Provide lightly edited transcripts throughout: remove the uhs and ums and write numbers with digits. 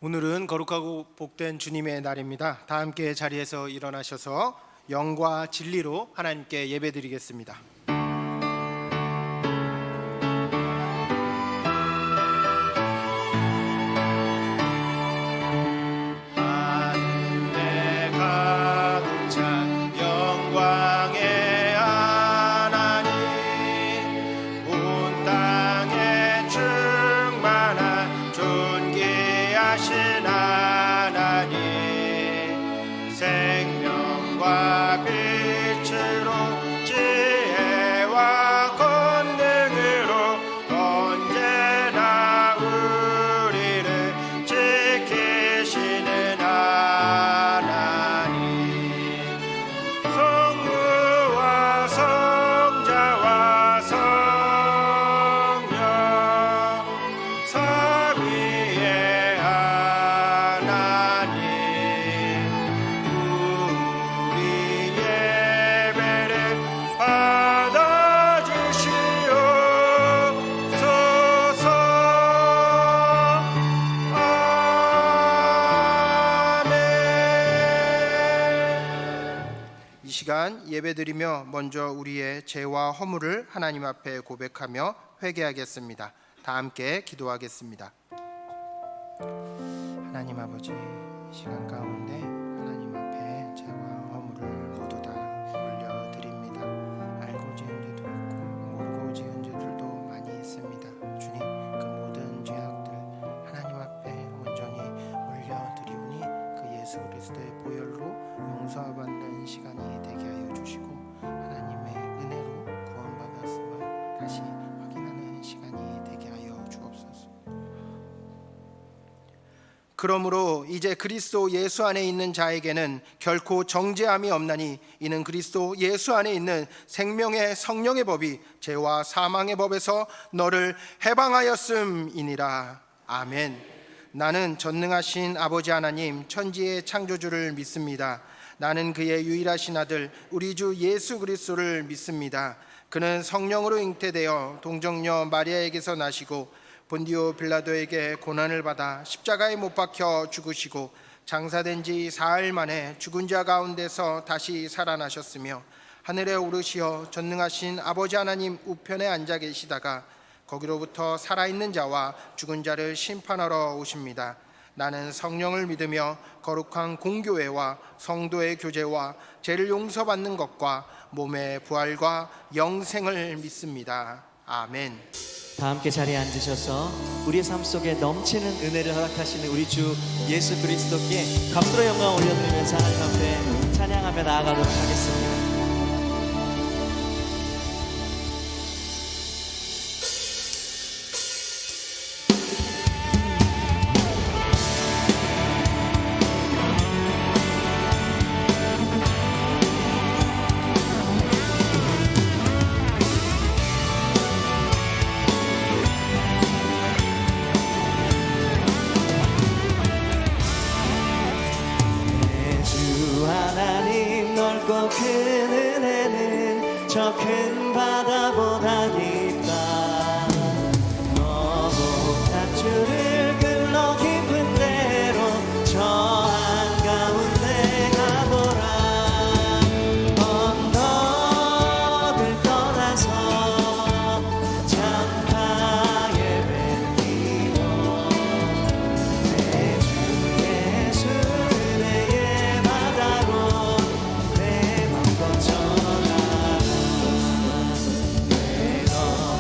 오늘은 거룩하고 복된 주님의 날입니다. 다 함께 자리에서 일어나셔서 영과 진리로 하나님께 예배드리겠습니다. 생명과 빛으로 지혜와 권능으로 언제나 우리를 지키시는 하나님, 성부와 성자와 성령 삼위의 하나님, 이 시간 예배드리며 먼저 우리의 죄와 허물을 하나님 앞에 고백하며 회개하겠습니다. 다 함께 기도하겠습니다. 하나님 아버지, 이 시간 가운데 하나님 앞에 죄와 허물을 모두 다 올려드립니다. 알고 지은 죄도 있고 모르고 지은 죄들도 많이 있습니다. 주님, 그 모든 죄악들 하나님 앞에 온전히 올려드리오니 그 예수 그리스도의 보혈로 용서받는 시간이 되게 하여 주시고 하나님의 은혜로 구원받았음을 다시 확인하는 시간이 되게 하여 주옵소서. 그러므로 이제 그리스도 예수 안에 있는 자에게는 결코 정죄함이 없나니 이는 그리스도 예수 안에 있는 생명의 성령의 법이 죄와 사망의 법에서 너를 해방하였음이니라. 아멘. 나는 전능하신 아버지 하나님 천지의 창조주를 믿습니다. 나는 그의 유일하신 아들 우리 주 예수 그리스도를 믿습니다. 그는 성령으로 잉태되어 동정녀 마리아에게서 나시고 본디오 빌라도에게 고난을 받아 십자가에 못 박혀 죽으시고 장사된 지 사흘 만에 죽은 자 가운데서 다시 살아나셨으며 하늘에 오르시어 전능하신 아버지 하나님 우편에 앉아 계시다가 거기로부터 살아있는 자와 죽은 자를 심판하러 오십니다. 나는 성령을 믿으며 거룩한 공교회와 성도의 교제와 죄를 용서받는 것과 몸의 부활과 영생을 믿습니다. 아멘. 다 함께 자리에 앉으셔서 우리의 삶 속에 넘치는 은혜를 허락하시는 우리 주 예수 그리스도께 감사로 영광 올려드리면서 하나님 앞에 찬양하며 나아가도록 하겠습니다. 넓고 큰 은혜는 저 큰 바다보다 깊다. 너보다 주를 끌러 깊은 데로 저 한가운데 가보라. 언덕을 떠나서 창가에 뵙기로 내 주 예수 은혜의 바다로 내 맘 걷혀가. 내 너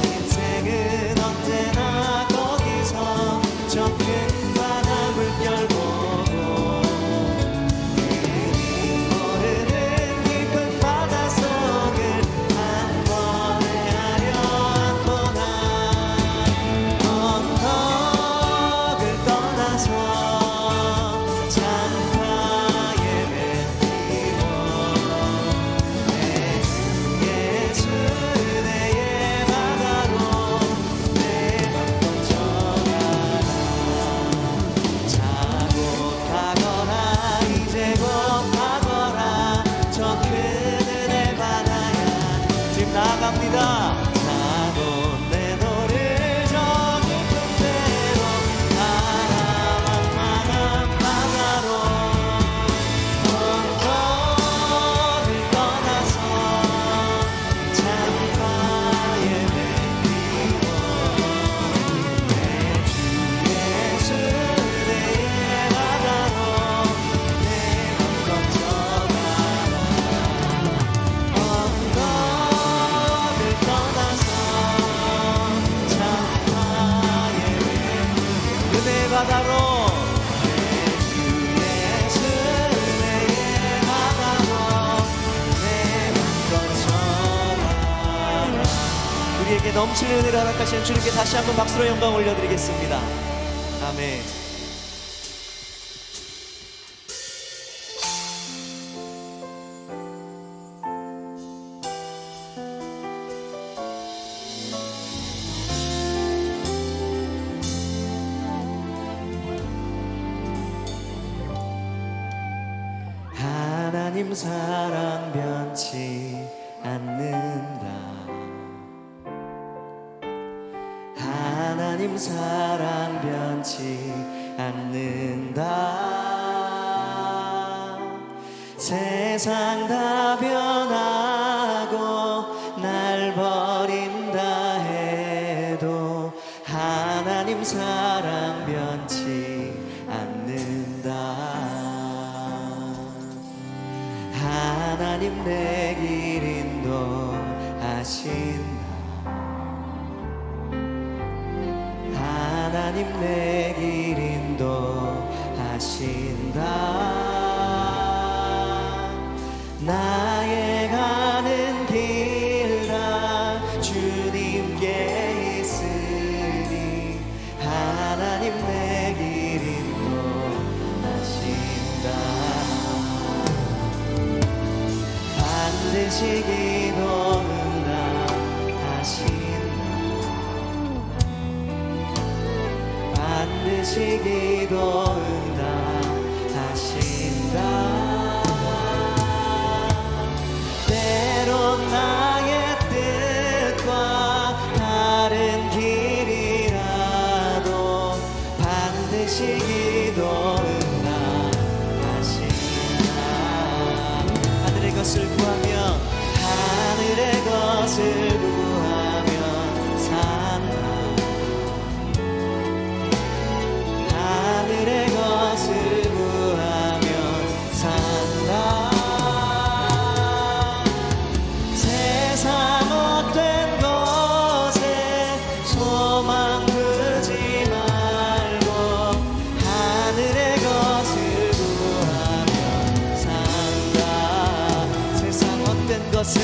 인생 우리에게 넘치는 은혜를 허락하시는 주님께 다시 한번 박수로 영광 올려드리겠습니다. 아멘. 하나님 사랑 변치 않는다. 하나님 사랑 변치 않는다. 세상 다 변하고 날 버린다 해도 하나님 사랑 변치 않는다. 하나님 내 길 인도하신다. 하나님 내 길 인도하신다. 나의 가는 길 다 주님께 있으니 하나님 내 길 인도하신다. 반드시 기도 응답하신다. 반드시 기도 응답하신다. 때론 나의 뜻과 다른 길이라도 반드시 기도 응답하신다. 하늘의 것을 구하며 하늘의 것을 구하며 산다. 하늘의 것을 구하며 산다. 세상 헛된 것에 소망 두지 말고 하늘의 것을 구하며 산다. 세상 헛된 것에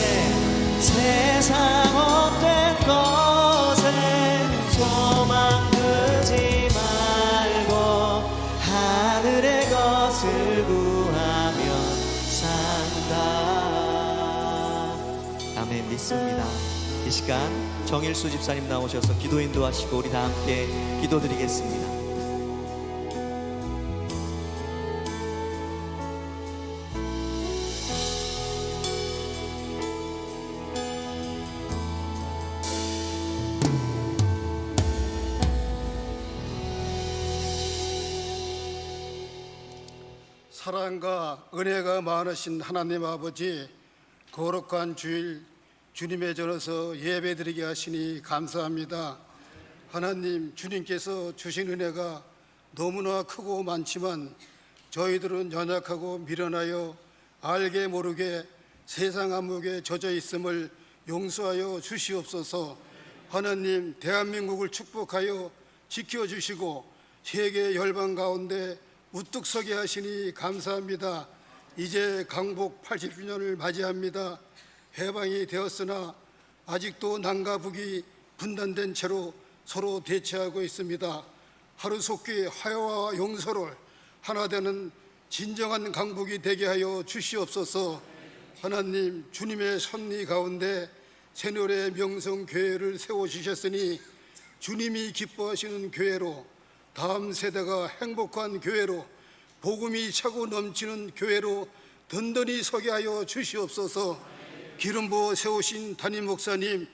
세상 헛된 것에 소망 두지 말고 하늘의 것을 구하며 산다. 아멘. 믿습니다. 이 시간 정일수 집사님 나오셔서 기도 인도하시고 우리 다 함께 기도드리겠습니다. 사랑과 은혜가 많으신 하나님 아버지, 거룩한 주일 주님의 전에서 예배드리게 하시니 감사합니다. 하나님, 주님께서 주신 은혜가 너무나 크고 많지만 저희들은 연약하고 미련하여 알게 모르게 세상 암흑에 젖어 있음을 용서하여 주시옵소서. 하나님, 대한민국을 축복하여 지켜주시고 세계 열방 가운데 우뚝 서게 하시니 감사합니다. 이제 강복 80주년을 맞이합니다. 해방이 되었으나 아직도 남과 북이 분단된 채로 서로 대치하고 있습니다. 하루속히 화해와 용서를 하나 되는 진정한 강복이 되게 하여 주시옵소서. 하나님, 주님의 섭리 가운데 새노래 명성교회를 세워주셨으니 주님이 기뻐하시는 교회로, 다음 세대가 행복한 교회로, 복음이 차고 넘치는 교회로 든든히 서게 하여 주시옵소서. 기름 부어 세우신 담임 목사님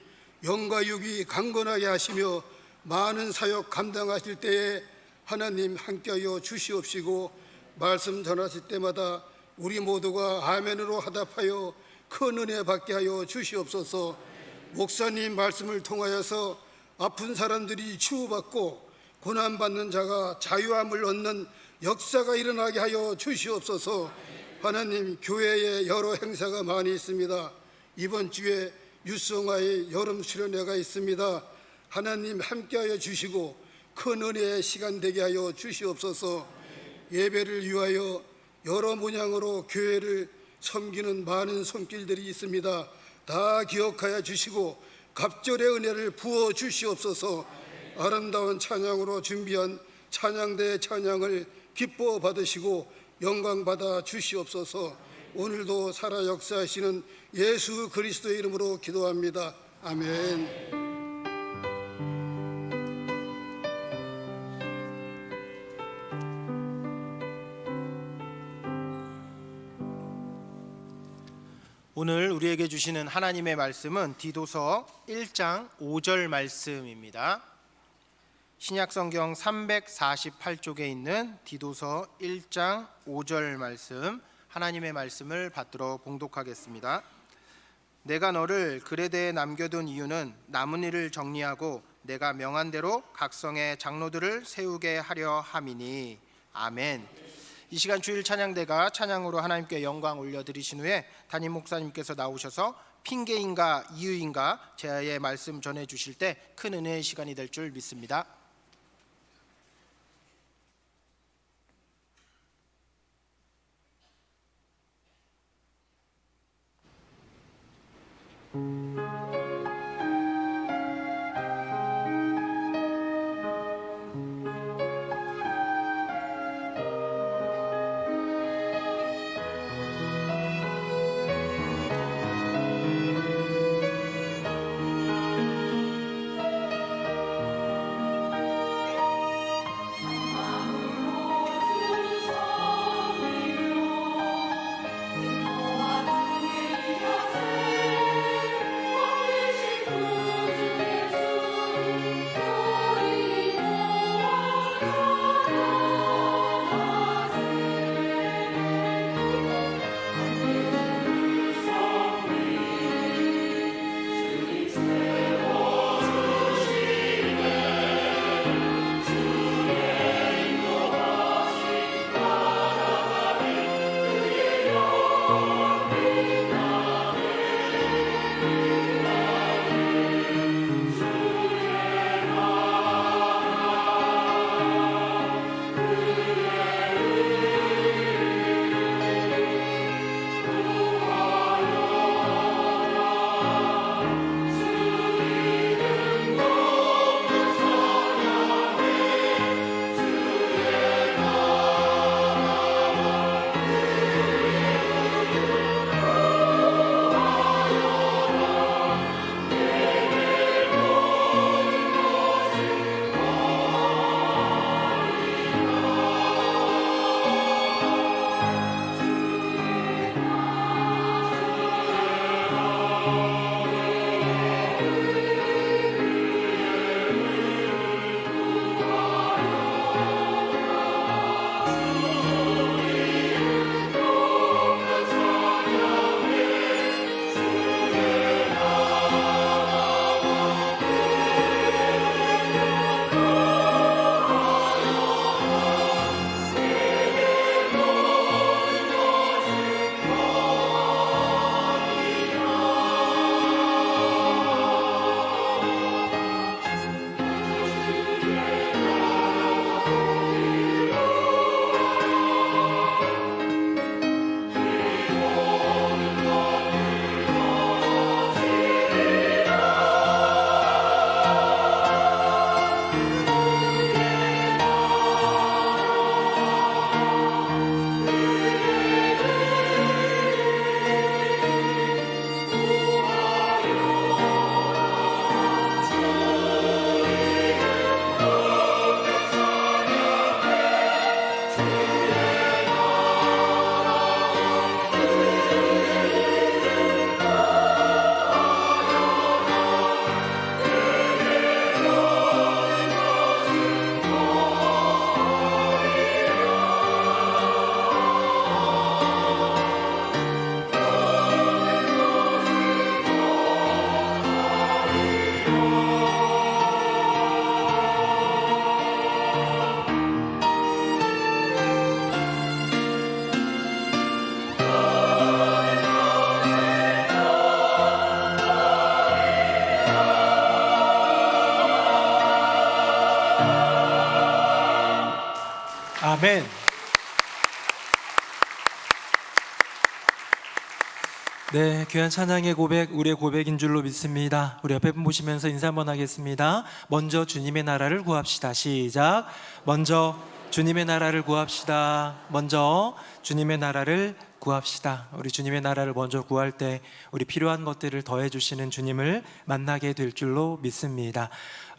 영과 육이 강건하게 하시며 많은 사역 감당하실 때에 하나님 함께하여 주시옵시고, 말씀 전하실 때마다 우리 모두가 아멘으로 화답하여 큰 은혜 받게 하여 주시옵소서. 목사님 말씀을 통하여서 아픈 사람들이 치유받고 고난받는 자가 자유함을 얻는 역사가 일어나게 하여 주시옵소서. 하나님, 교회에 여러 행사가 많이 있습니다. 이번 주에 유성화의 여름 수련회가 있습니다. 하나님 함께하여 주시고 큰 은혜의 시간 되게 하여 주시옵소서. 예배를 위하여 여러 문양으로 교회를 섬기는 많은 손길들이 있습니다. 다 기억하여 주시고 갑절의 은혜를 부어 주시옵소서. 아름다운 찬양으로 준비한 찬양대의 찬양을 기뻐 받으시고 영광 받아 주시옵소서. 오늘도 살아 역사하시는 예수 그리스도의 이름으로 기도합니다. 아멘. 오늘 우리에게 주시는 하나님의 말씀은 디도서 1장 5절 말씀입니다. 신약성경 348쪽에 있는 디도서 1장 5절 말씀, 하나님의 말씀을 받들어 봉독하겠습니다. 내가 너를 그레데에 남겨둔 이유는 남은 일을 정리하고 내가 명한 대로 각성의 장로들을 세우게 하려 함이니. 아멘. 이 시간 주일 찬양대가 찬양으로 하나님께 영광 올려드리신 후에 담임 목사님께서 나오셔서 핑계인가 이유인가 제의 말씀 전해주실 때 큰 은혜의 시간이 될 줄 믿습니다. 아멘. 네, 귀한 찬양의 고백, 우리의 고백인 줄로 믿습니다. 우리 옆에 분 보시면서 인사 한번 하겠습니다. 먼저 주님의 나라를 구합시다. 시작. 먼저 주님의 나라를 구합시다. 먼저 주님의 나라를 구합시다. 우리 주님의 나라를 먼저 구할 때 우리 필요한 것들을 더해 주시는 주님을 만나게 될 줄로 믿습니다.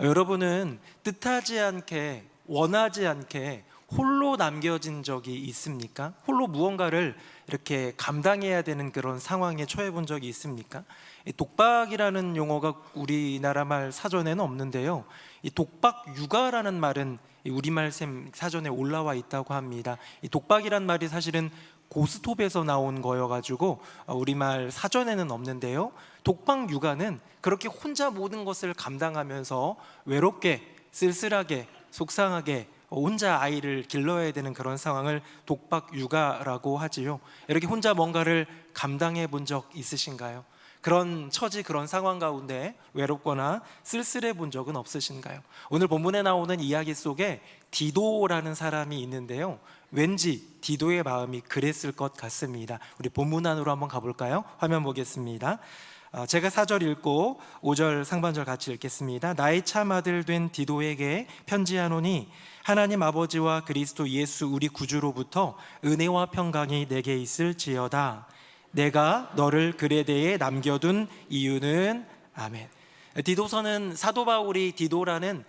여러분은 뜻하지 않게, 원하지 않게 홀로 남겨진 적이 있습니까? 홀로 무언가를 이렇게 감당해야 되는 그런 상황에 처해 본 적이 있습니까? 이 독박이라는 용어가 우리나라 말 사전에는 없는데요, 이 독박 육아라는 말은 이 우리말 샘 사전에 올라와 있다고 합니다. 이 독박이란 말이 사실은 고스톱에서 나온 거여가지고 우리말 사전에는 없는데요, 독박 육아는 그렇게 혼자 모든 것을 감당하면서 외롭게, 쓸쓸하게, 속상하게 혼자 아이를 길러야 되는 그런 상황을 독박 육아라고 하지요. 이렇게 혼자 뭔가를 감당해 본 적 있으신가요? 그런 처지, 그런 상황 가운데 외롭거나 쓸쓸해 본 적은 없으신가요? 오늘 본문에 나오는 이야기 속에 디도라는 사람이 있는데요, 왠지 디도의 마음이 그랬을 것 같습니다. 우리 본문 안으로 한번 가볼까요? 화면 보겠습니다. 제가 4절 읽고 5절 상반절 같이 읽겠습니다. 나의 참 아들 된 디도에게 편지하노니 하나님 아버지와 그리스도 예수 우리 구주로부터 은혜와 평강이 내게 있을지어다. 내가 너를 그레데에 남겨둔 이유는 아멘. 디도서는 사도 바울이 디도라는,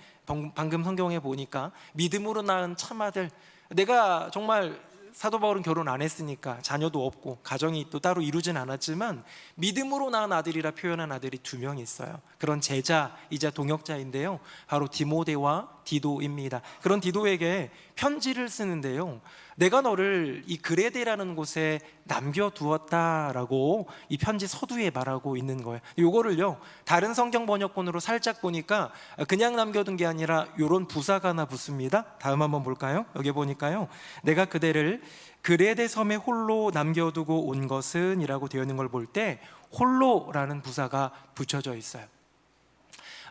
방금 성경에 보니까 믿음으로 낳은 참아들, 내가 정말 사도 바울은 결혼 안 했으니까 자녀도 없고 가정이 또 따로 이루진 않았지만 믿음으로 낳은 아들이라 표현한 아들이 2명 있어요. 그런 제자이자 동역자인데요, 바로 디모데와 디도입니다. 그런 디도에게 편지를 쓰는데요, 내가 너를 이 그레데라는 곳에 남겨두었다라고 이 편지 서두에 말하고 있는 거예요. 이거를요, 다른 성경 번역본으로 살짝 보니까 그냥 남겨둔 게 아니라 이런 부사가 하나 붙습니다. 다음 한번 볼까요? 여기 보니까요, 내가 그대를 그레데 섬에 홀로 남겨두고 온 것은 이라고 되어 있는 걸 볼 때 홀로라는 부사가 붙여져 있어요.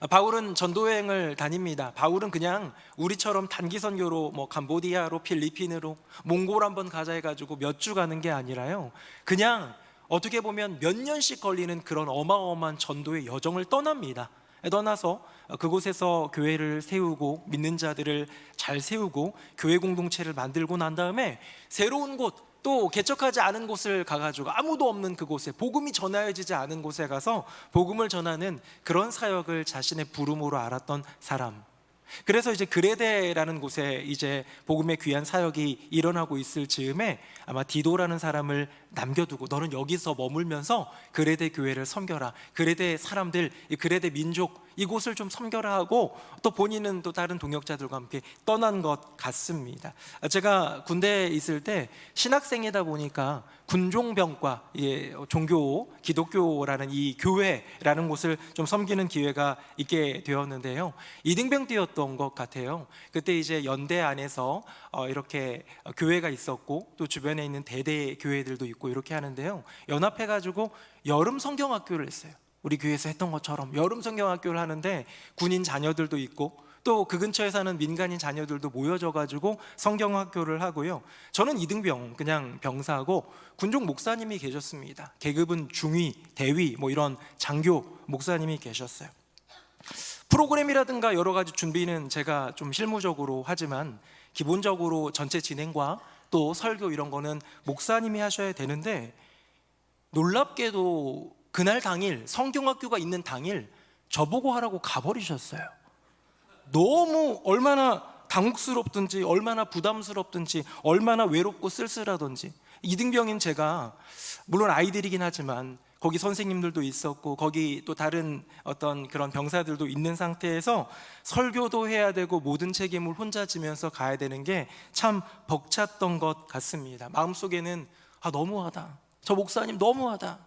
바울은 전도여행을 다닙니다. 바울은 그냥 우리처럼 단기 선교로 캄보디아로, 필리핀으로, 몽골 한번 가자 해가지고 몇 주 가는 게 아니라요, 그냥 어떻게 보면 몇 년씩 걸리는 그런 어마어마한 전도의 여정을 떠납니다. 떠나서 그곳에서 교회를 세우고 믿는 자들을 잘 세우고 교회 공동체를 만들고 난 다음에 새로운 곳, 또 개척하지 않은 곳을 가가지고 아무도 없는 그곳에, 복음이 전하여지지 않은 곳에 가서 복음을 전하는 그런 사역을 자신의 부름으로 알았던 사람. 그래서 이제 그레데라는 곳에 이제 복음의 귀한 사역이 일어나고 있을 즈음에 아마 디도라는 사람을 남겨두고 너는 여기서 머물면서 그레데 교회를 섬겨라, 그레데 사람들, 그레데 민족 이곳을 좀 섬겨라 하고 또 본인은 또 다른 동역자들과 함께 떠난 것 같습니다. 제가 군대에 있을 때 신학생이다 보니까 군종병과, 종교, 기독교라는 이 교회라는 곳을 좀 섬기는 기회가 있게 되었는데요, 이등병 때였던 것 같아요. 그때 이제 연대 안에서 이렇게 교회가 있었고 또 주변에 있는 대대 교회들도 있고 이렇게 하는데요, 연합해가지고 여름 성경학교를 했어요. 우리 교회에서 했던 것처럼 여름 성경학교를 하는데 군인 자녀들도 있고 또 그 근처에 사는 민간인 자녀들도 모여져가지고 성경학교를 하고요. 저는 이등병, 그냥 병사고 군종 목사님이 계셨습니다. 계급은 중위, 대위, 이런 장교 목사님이 계셨어요. 프로그램이라든가 여러 가지 준비는 제가 좀 실무적으로 하지만 기본적으로 전체 진행과 또 설교 이런 거는 목사님이 하셔야 되는데, 놀랍게도 그날 당일, 성경학교가 있는 당일 저보고 하라고 가버리셨어요. 너무 얼마나 당혹스럽든지, 얼마나 부담스럽든지, 얼마나 외롭고 쓸쓸하든지. 이등병인 제가, 물론 아이들이긴 하지만 거기 선생님들도 있었고 거기 또 다른 어떤 그런 병사들도 있는 상태에서 설교도 해야 되고 모든 책임을 혼자 지면서 가야 되는 게 참 벅찼던 것 같습니다. 마음속에는 너무하다, 저 목사님 너무하다,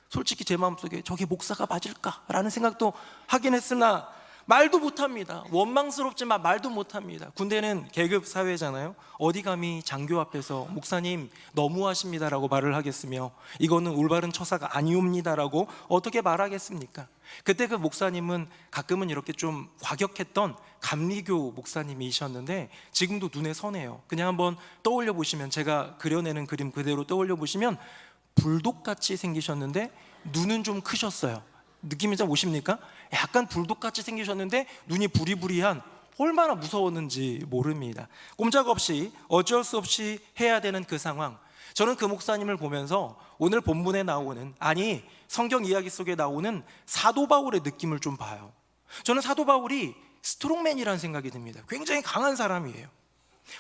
솔직히 제 마음속에 저게 목사가 맞을까라는 생각도 하긴 했으나 말도 못합니다. 원망스럽지만 말도 못합니다. 군대는 계급 사회잖아요. 어디 감히 장교 앞에서 목사님 너무하십니다라고 말을 하겠으며 이거는 올바른 처사가 아니옵니다라고 어떻게 말하겠습니까? 그때 그 목사님은 가끔은 이렇게 좀 과격했던 감리교 목사님이셨는데 지금도 눈에 선해요. 그냥 한번 떠올려 보시면, 제가 그려내는 그림 그대로 떠올려 보시면 불독같이 생기셨는데 눈은 좀 크셨어요. 느낌이 좀 오십니까? 약간 불독같이 생기셨는데 눈이 부리부리한, 얼마나 무서웠는지 모릅니다. 꼼짝없이 어쩔 수 없이 해야 되는 그 상황. 저는 그 목사님을 보면서 오늘 본문에 나오는, 아니 성경 이야기 속에 나오는 사도 바울의 느낌을 좀 봐요. 저는 사도 바울이 스트롱맨이라는 생각이 듭니다. 굉장히 강한 사람이에요.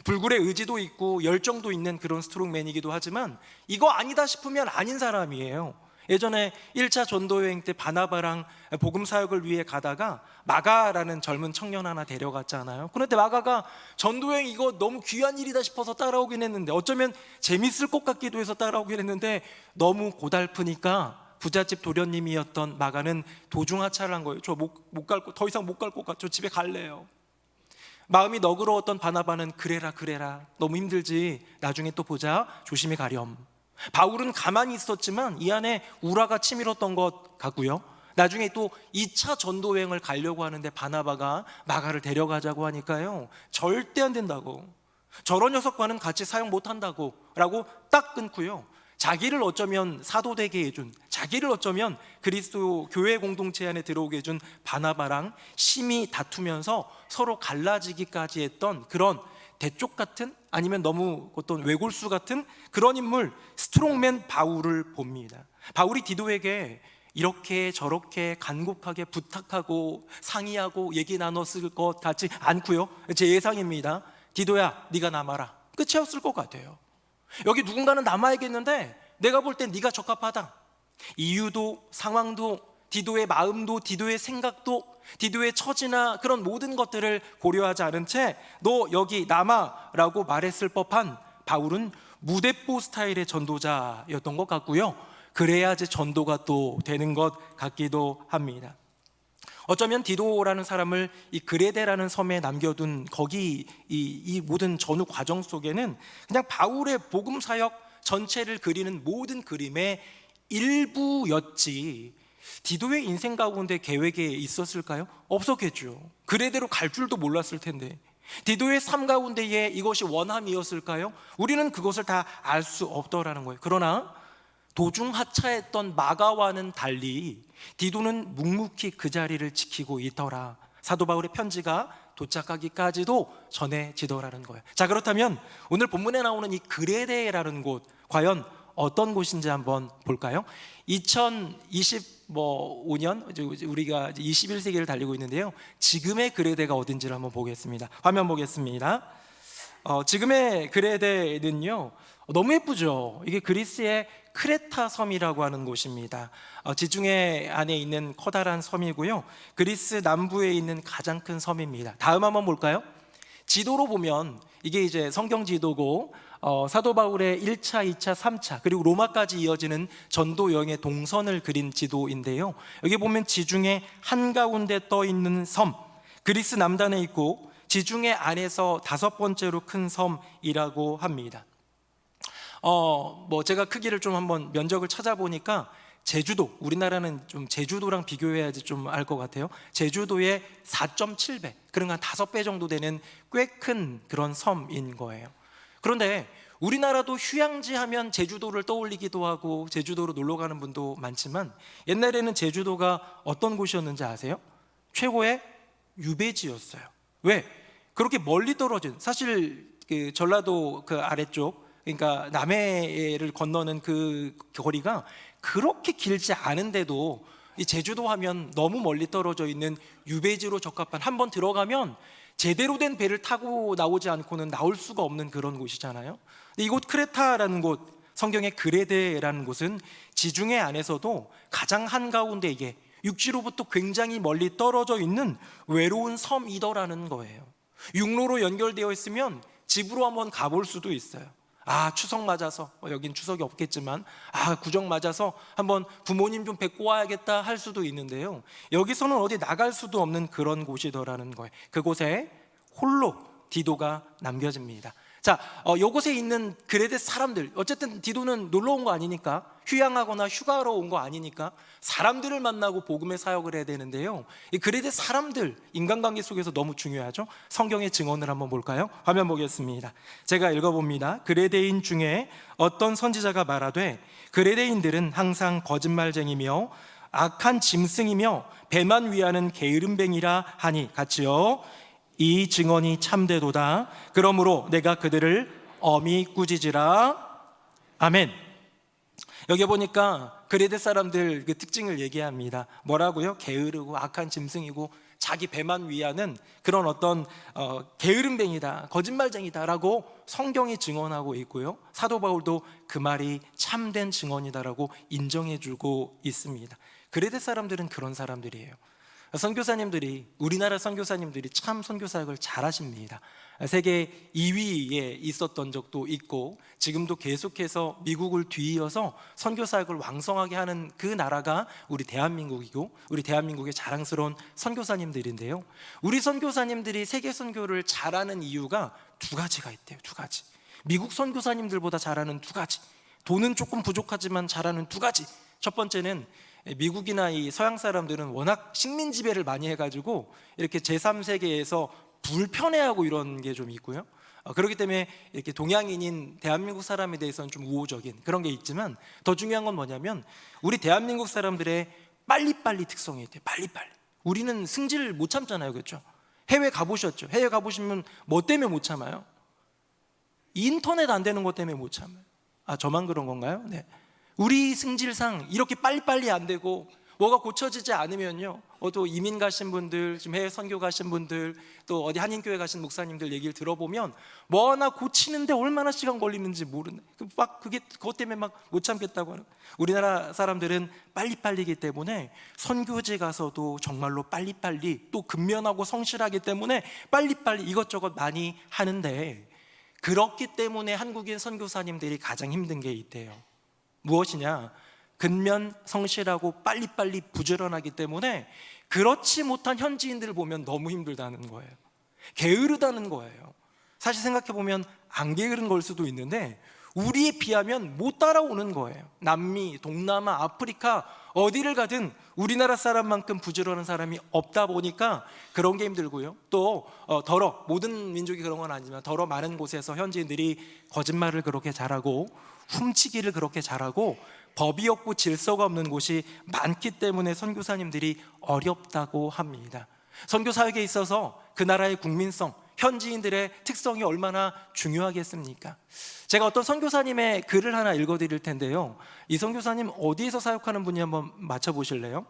불굴의 의지도 있고 열정도 있는 그런 스트롱맨이기도 하지만 이거 아니다 싶으면 아닌 사람이에요. 예전에 1차 전도여행 때 바나바랑 복음 사역을 위해 가다가 마가라는 젊은 청년 하나 데려갔잖아요. 그런데 마가가 전도여행 이거 너무 귀한 일이다 싶어서 따라오긴 했는데, 어쩌면 재밌을 것 같기도 해서 따라오긴 했는데, 너무 고달프니까 부잣집 도련님이었던 마가는 도중 하차를 한 거예요. 저 못 갈 거, 더 이상 못 갈 것 같아. 저 집에 갈래요. 마음이 너그러웠던 바나바는 그래라 너무 힘들지, 나중에 또 보자, 조심히 가렴. 바울은 가만히 있었지만 이 안에 우라가 치밀었던 것 같고요. 나중에 또 2차 전도여행을 가려고 하는데 바나바가 마가를 데려가자고 하니까요, 절대 안 된다고, 저런 녀석과는 같이 사역 못한다고 라고 딱 끊고요, 자기를 어쩌면 사도되게 해준, 자기를 어쩌면 그리스도 교회 공동체 안에 들어오게 해준 바나바랑 심히 다투면서 서로 갈라지기까지 했던 그런 대쪽 같은, 아니면 너무 어떤 외골수 같은 그런 인물, 스트롱맨 바울을 봅니다. 바울이 디도에게 이렇게 저렇게 간곡하게 부탁하고 상의하고 얘기 나눴을 것 같지 않고요, 제 예상입니다. 디도야, 네가 남아라, 끝이었을 것 같아요. 여기 누군가는 남아야겠는데 내가 볼 땐 네가 적합하다. 이유도 상황도 디도의 마음도 디도의 생각도 디도의 처지나 그런 모든 것들을 고려하지 않은 채 너 여기 남아라고 말했을 법한 바울은 무대뽀 스타일의 전도자였던 것 같고요, 그래야지 전도가 또 되는 것 같기도 합니다. 어쩌면 디도라는 사람을 이 그레데라는 섬에 남겨둔 거기 이 모든 전후 과정 속에는 그냥 바울의 복음 사역 전체를 그리는 모든 그림의 일부였지, 디도의 인생 가운데 계획에 있었을까요? 없었겠죠. 그레데로 갈 줄도 몰랐을 텐데. 디도의 삶 가운데에 이것이 원함이었을까요? 우리는 그것을 다 알 수 없더라는 거예요. 그러나 도중 하차했던 마가와는 달리 디도는 묵묵히 그 자리를 지키고 있더라. 사도 바울의 편지가 도착하기까지도 전해지더라는 거예요. 자, 그렇다면 오늘 본문에 나오는 이 그레데라는 곳, 과연 어떤 곳인지 한번 볼까요? 2025년 우리가 21세기를 달리고 있는데요, 지금의 그레데가 어딘지를 한번 보겠습니다. 화면 보겠습니다. 지금의 그레데는요, 너무 예쁘죠. 이게 그리스의 크레타 섬이라고 하는 곳입니다. 지중해 안에 있는 커다란 섬이고요, 그리스 남부에 있는 가장 큰 섬입니다. 다음 한번 볼까요? 지도로 보면 이게 이제 성경 지도고, 사도 바울의 1차, 2차, 3차 그리고 로마까지 이어지는 전도 여행의 동선을 그린 지도인데요, 여기 보면 지중해 한가운데 떠 있는 섬, 그리스 남단에 있고 지중해 안에서 5번째로 큰 섬이라고 합니다. 제가 크기를 좀 한번 면적을 찾아보니까 제주도, 우리나라는 좀 제주도랑 비교해야지 좀 알 것 같아요. 제주도의 4.7배, 그러니까 5배 정도 되는 꽤 큰 그런 섬인 거예요. 그런데 우리나라도 휴양지 하면 제주도를 떠올리기도 하고 제주도로 놀러 가는 분도 많지만, 옛날에는 제주도가 어떤 곳이었는지 아세요? 최고의 유배지였어요. 왜? 그렇게 멀리 떨어진, 사실 그 전라도 그 아래쪽, 그러니까 남해를 건너는 그 거리가 그렇게 길지 않은데도 이 제주도 하면 너무 멀리 떨어져 있는 유배지로 적합한, 한번 들어가면 제대로 된 배를 타고 나오지 않고는 나올 수가 없는 그런 곳이잖아요. 근데 이곳 크레타라는 곳, 성경의 그레데라는 곳은 지중해 안에서도 가장 한가운데, 이게 육지로부터 굉장히 멀리 떨어져 있는 외로운 섬이더라는 거예요. 육로로 연결되어 있으면 집으로 한번 가볼 수도 있어요. 추석 맞아서, 여긴 추석이 없겠지만 구정 맞아서 한번 부모님 좀 뵙고 와야겠다 할 수도 있는데요, 여기서는 어디 나갈 수도 없는 그런 곳이더라는 거예요. 그곳에 홀로 디도가 남겨집니다. 자, 요곳에 있는 그레데 사람들, 어쨌든 디도는 놀러 온 거 아니니까, 휴양하거나 휴가로 온 거 아니니까 사람들을 만나고 복음의 사역을 해야 되는데요, 이 그레데 사람들, 인간관계 속에서 너무 중요하죠. 성경의 증언을 한번 볼까요? 화면 보겠습니다. 제가 읽어봅니다. 그레데인 중에 어떤 선지자가 말하되 그레데인들은 항상 거짓말쟁이며 악한 짐승이며 배만 위하는 게으름뱅이라 하니 같이요, 이 증언이 참되도다. 그러므로 내가 그들을 엄히 꾸짖으라. 아멘. 여기 보니까 그레데 사람들 그 특징을 얘기합니다. 뭐라고요? 게으르고 악한 짐승이고 자기 배만 위하는 그런 어떤 게으름뱅이다, 거짓말쟁이다라고 성경이 증언하고 있고요, 사도 바울도 그 말이 참된 증언이다라고 인정해주고 있습니다. 그레데 사람들은 그런 사람들이에요. 선교사님들이, 우리나라 선교사님들이 참 선교사역을 잘하십니다. 세계 2위에 있었던 적도 있고 지금도 계속해서 미국을 뒤이어서 선교사역을 왕성하게 하는 그 나라가 우리 대한민국이고, 우리 대한민국의 자랑스러운 선교사님들인데요, 우리 선교사님들이 세계 선교를 잘하는 이유가 두 가지가 있대요. 두 가지. 미국 선교사님들보다 잘하는 두 가지, 돈은 조금 부족하지만 잘하는 두 가지. 첫 번째는 미국이나 이 서양 사람들은 워낙 식민 지배를 많이 해가지고 이렇게 제3세계에서 불편해하고 이런 게 좀 있고요, 그렇기 때문에 이렇게 동양인인 대한민국 사람에 대해서는 좀 우호적인 그런 게 있지만, 더 중요한 건 뭐냐면 우리 대한민국 사람들의 빨리빨리 특성이 있대요. 빨리빨리. 우리는 승질 못 참잖아요, 그렇죠? 해외 가보셨죠? 해외 가보시면 뭐 때문에 못 참아요? 인터넷 안 되는 것 때문에 못 참아요. 아, 저만 그런 건가요? 네. 우리 승질상 이렇게 빨리빨리 안 되고 뭐가 고쳐지지 않으면요, 또 이민 가신 분들, 지금 해외 선교 가신 분들, 또 어디 한인교회 가신 목사님들 얘기를 들어보면 뭐 하나 고치는데 얼마나 시간 걸리는지 모르는, 막 그것 때문에 막 못 참겠다고 하는. 우리나라 사람들은 빨리빨리기 때문에 선교지 가서도 정말로 빨리빨리, 또 근면하고 성실하기 때문에 빨리빨리 이것저것 많이 하는데, 그렇기 때문에 한국인 선교사님들이 가장 힘든 게 있대요. 무엇이냐? 근면 성실하고 빨리빨리 부지런하기 때문에 그렇지 못한 현지인들을 보면 너무 힘들다는 거예요. 게으르다는 거예요. 사실 생각해보면 안 게으른 걸 수도 있는데 우리에 비하면 못 따라오는 거예요. 남미, 동남아, 아프리카 어디를 가든 우리나라 사람만큼 부지런한 사람이 없다 보니까 그런 게 힘들고요, 또 모든 민족이 그런 건 아니지만 많은 곳에서 현지인들이 거짓말을 그렇게 잘하고 훔치기를 그렇게 잘하고 법이 없고 질서가 없는 곳이 많기 때문에 선교사님들이 어렵다고 합니다. 선교 사역에 있어서 그 나라의 국민성, 현지인들의 특성이 얼마나 중요하겠습니까? 제가 어떤 선교사님의 글을 하나 읽어드릴 텐데요, 이 선교사님 어디에서 사역하는 분이 한번 맞춰보실래요?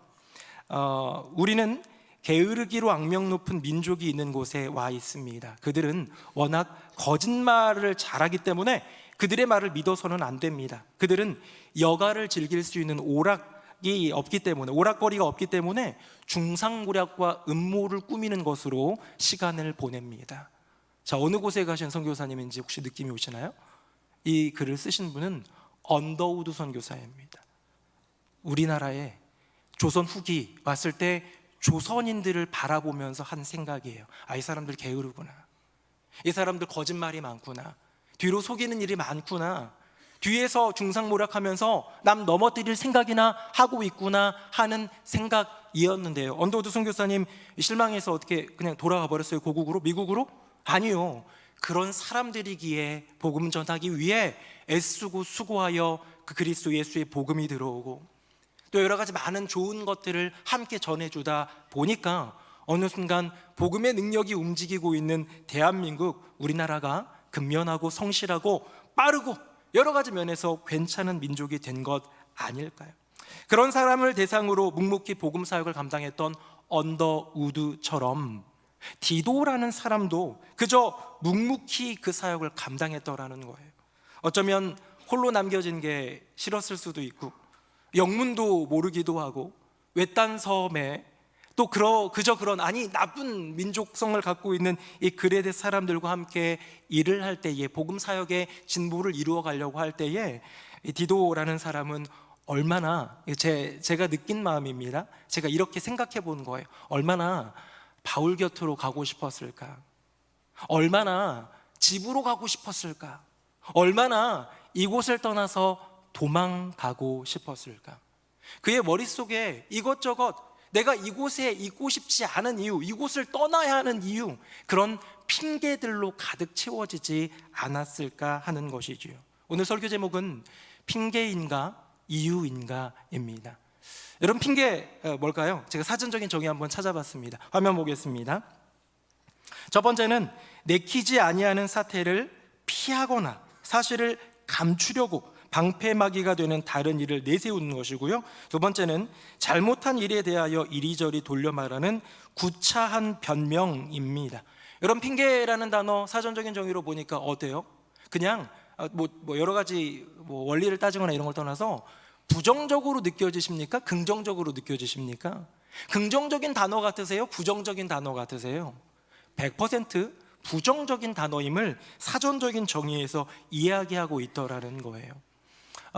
우리는 게으르기로 악명 높은 민족이 있는 곳에 와 있습니다. 그들은 워낙 거짓말을 잘하기 때문에 그들의 말을 믿어서는 안 됩니다. 그들은 여가를 즐길 수 있는 오락이 없기 때문에, 오락거리가 없기 때문에 중상모략과 음모를 꾸미는 것으로 시간을 보냅니다. 자, 어느 곳에 가신 선교사님인지 혹시 느낌이 오시나요? 이 글을 쓰신 분은 언더우드 선교사입니다. 우리나라에 조선 후기 왔을 때 조선인들을 바라보면서 한 생각이에요. 아, 이 사람들 게으르구나, 이 사람들 거짓말이 많구나, 뒤로 속이는 일이 많구나, 뒤에서 중상모략하면서 남 넘어뜨릴 생각이나 하고 있구나 하는 생각이었는데요, 언더우드 선교사님 실망해서 어떻게 그냥 돌아가 버렸어요? 고국으로? 미국으로? 아니요. 그런 사람들이기에 복음 전하기 위해 애쓰고 수고하여 그 그리스도 예수의 복음이 들어오고 또 여러 가지 많은 좋은 것들을 함께 전해주다 보니까 어느 순간 복음의 능력이 움직이고 있는 대한민국, 우리나라가 근면하고 성실하고 빠르고 여러 가지 면에서 괜찮은 민족이 된 것 아닐까요? 그런 사람을 대상으로 묵묵히 복음 사역을 감당했던 언더우드처럼 디도라는 사람도 그저 묵묵히 그 사역을 감당했더라는 거예요. 어쩌면 홀로 남겨진 게 싫었을 수도 있고, 영문도 모르기도 하고, 외딴 섬에 또 그저 그런 나쁜 민족성을 갖고 있는 이 그레데 사람들과 함께 일을 할 때에, 복음 사역의 진보를 이루어 가려고 할 때에 이 디도라는 사람은 얼마나, 제가 느낀 마음입니다. 제가 이렇게 생각해 본 거예요. 얼마나 바울 곁으로 가고 싶었을까? 얼마나 집으로 가고 싶었을까? 얼마나 이곳을 떠나서 도망가고 싶었을까? 그의 머릿속에 이것저것 내가 이곳에 있고 싶지 않은 이유, 이곳을 떠나야 하는 이유, 그런 핑계들로 가득 채워지지 않았을까 하는 것이지요. 오늘 설교 제목은 핑계인가 이유인가입니다. 여러분, 핑계 뭘까요? 제가 사전적인 정의 한번 찾아봤습니다. 화면 보겠습니다. 첫 번째는 내키지 아니하는 사태를 피하거나 사실을 감추려고 방패막이가 되는 다른 일을 내세우는 것이고요. 두 번째는 잘못한 일에 대하여 이리저리 돌려 말하는 구차한 변명입니다. 여러분, 핑계라는 단어 사전적인 정의로 보니까 어때요? 그냥 여러 가지 원리를 따지거나 이런 걸 떠나서 부정적으로 느껴지십니까? 긍정적으로 느껴지십니까? 긍정적인 단어 같으세요? 부정적인 단어 같으세요? 100% 부정적인 단어임을 사전적인 정의에서 이야기하고 있더라는 거예요.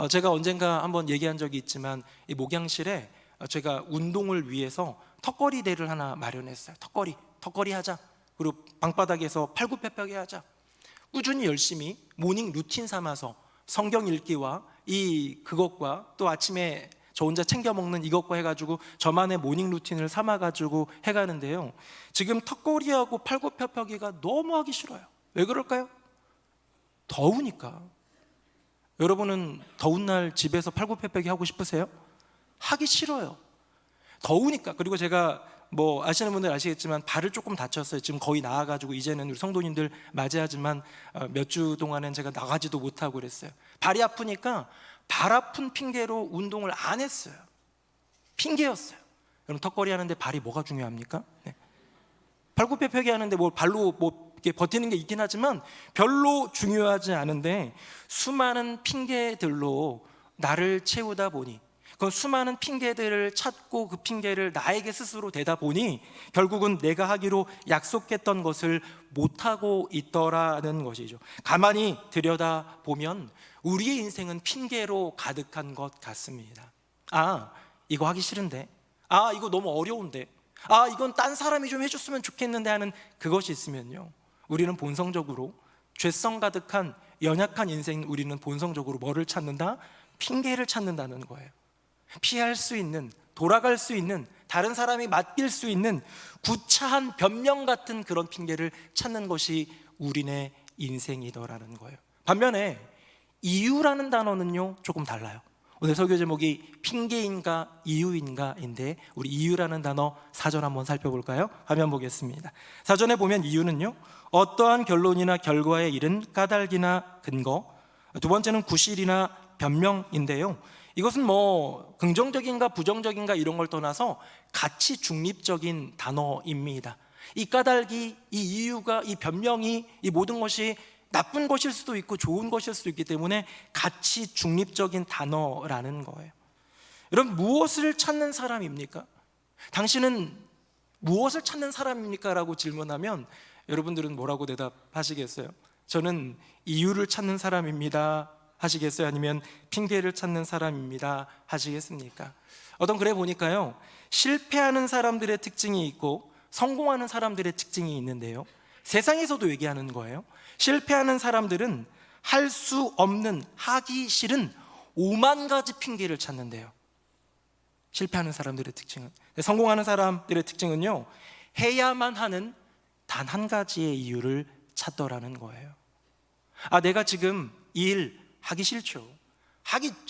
제가 언젠가 한번 얘기한 적이 있지만 이 목양실에 제가 운동을 위해서 턱걸이 대를 하나 마련했어요. 턱걸이 하자. 그리고 방바닥에서 팔굽혀펴기 하자. 꾸준히 열심히 모닝 루틴 삼아서 성경 읽기와 그것과 또 아침에 저 혼자 챙겨 먹는 이것과 해가지고 저만의 모닝 루틴을 삼아가지고 해가는데요. 지금 턱걸이하고 팔굽혀펴기가 너무 하기 싫어요. 왜 그럴까요? 더우니까. 여러분은 더운 날 집에서 팔굽혀펴기 하고 싶으세요? 하기 싫어요. 더우니까. 그리고 제가 아시는 분들 아시겠지만 발을 조금 다쳤어요. 지금 거의 나아가지고 이제는 우리 성도님들 맞이하지만 몇 주 동안은 제가 나가지도 못하고 그랬어요. 발이 아프니까 발 아픈 핑계로 운동을 안 했어요. 핑계였어요. 여러분, 턱걸이 하는데 발이 뭐가 중요합니까? 네. 팔굽혀펴기 하는데 발로 이렇게 버티는 게 있긴 하지만 별로 중요하지 않은데 수많은 핑계들로 나를 채우다 보니 그 수많은 핑계들을 찾고 그 핑계를 나에게 스스로 대다 보니 결국은 내가 하기로 약속했던 것을 못하고 있더라는 것이죠. 가만히 들여다보면 우리의 인생은 핑계로 가득한 것 같습니다. 이거 하기 싫은데, 이거 너무 어려운데, 이건 딴 사람이 좀 해줬으면 좋겠는데 하는 그것이 있으면요, 우리는 본성적으로 죄성 가득한 연약한 인생, 우리는 본성적으로 뭐를 찾는다? 핑계를 찾는다는 거예요. 피할 수 있는, 돌아갈 수 있는, 다른 사람이 맡길 수 있는 구차한 변명 같은 그런 핑계를 찾는 것이 우리네 인생이더라는 거예요. 반면에 이유라는 단어는요 조금 달라요. 오늘 설교 제목이 핑계인가 이유인가인데 우리 이유라는 단어 사전 한번 살펴볼까요? 화면 보겠습니다. 사전에 보면 이유는요, 어떠한 결론이나 결과에 이른 까닭이나 근거, 두 번째는 구실이나 변명인데요, 이것은 긍정적인가 부정적인가 이런 걸 떠나서 가치 중립적인 단어입니다. 이 까닭이, 이 이유가, 이 변명이, 이 모든 것이 나쁜 것일 수도 있고 좋은 것일 수도 있기 때문에 가치 중립적인 단어라는 거예요. 여러분, 무엇을 찾는 사람입니까? 당신은 무엇을 찾는 사람입니까? 라고 질문하면 여러분들은 뭐라고 대답하시겠어요? 저는 이유를 찾는 사람입니다 하시겠어요? 아니면 핑계를 찾는 사람입니다 하시겠습니까? 어떤 글에 보니까요, 실패하는 사람들의 특징이 있고 성공하는 사람들의 특징이 있는데요, 세상에서도 얘기하는 거예요. 실패하는 사람들은 할 수 없는, 하기 싫은 5만 가지 핑계를 찾는데요. 실패하는 사람들의 특징은. 성공하는 사람들의 특징은요, 해야만 하는 단 한 가지의 이유를 찾더라는 거예요. 내가 지금 이 일 하기 싫죠.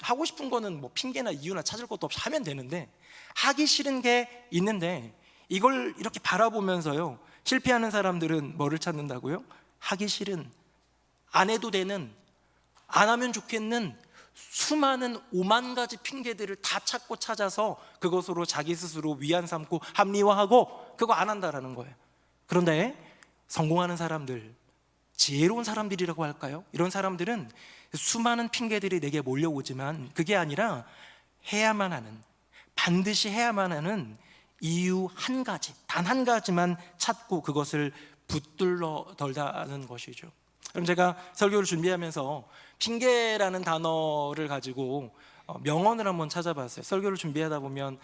하고 싶은 거는 핑계나 이유나 찾을 것도 없이 하면 되는데, 하기 싫은 게 있는데 이걸 이렇게 바라보면서요, 실패하는 사람들은 뭐를 찾는다고요? 하기 싫은, 안 해도 되는, 안 하면 좋겠는 수많은 5만 가지 핑계들을 다 찾고 찾아서 그것으로 자기 스스로 위안 삼고 합리화하고 그거 안 한다라는 거예요. 그런데 성공하는 사람들, 지혜로운 사람들이라고 할까요? 이런 사람들은 수많은 핑계들이 내게 몰려오지만 그게 아니라 해야만 하는, 반드시 해야만 하는 이유 한 가지, 단 한 가지만 찾고 그것을 붙들러 덜다는 것이죠. 그럼 제가 설교를 준비하면서 핑계라는 단어를 가지고 명언을 한번 찾아봤어요. 설교를 준비하다 보면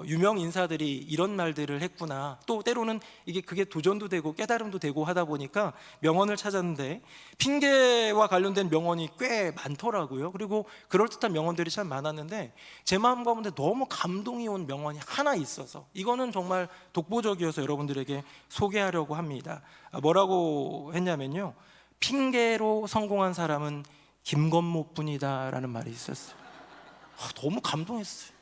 유명 인사들이 이런 말들을 했구나, 또 때로는 그게 도전도 되고 깨달음도 되고 하다 보니까 명언을 찾았는데 핑계와 관련된 명언이 꽤 많더라고요. 그리고 그럴듯한 명언들이 참 많았는데 제 마음 가운데 너무 감동이 온 명언이 하나 있어서 이거는 정말 독보적이어서 여러분들에게 소개하려고 합니다. 뭐라고 했냐면요, 핑계로 성공한 사람은 김건모뿐이다 라는 말이 있었어요. 너무 감동했어요.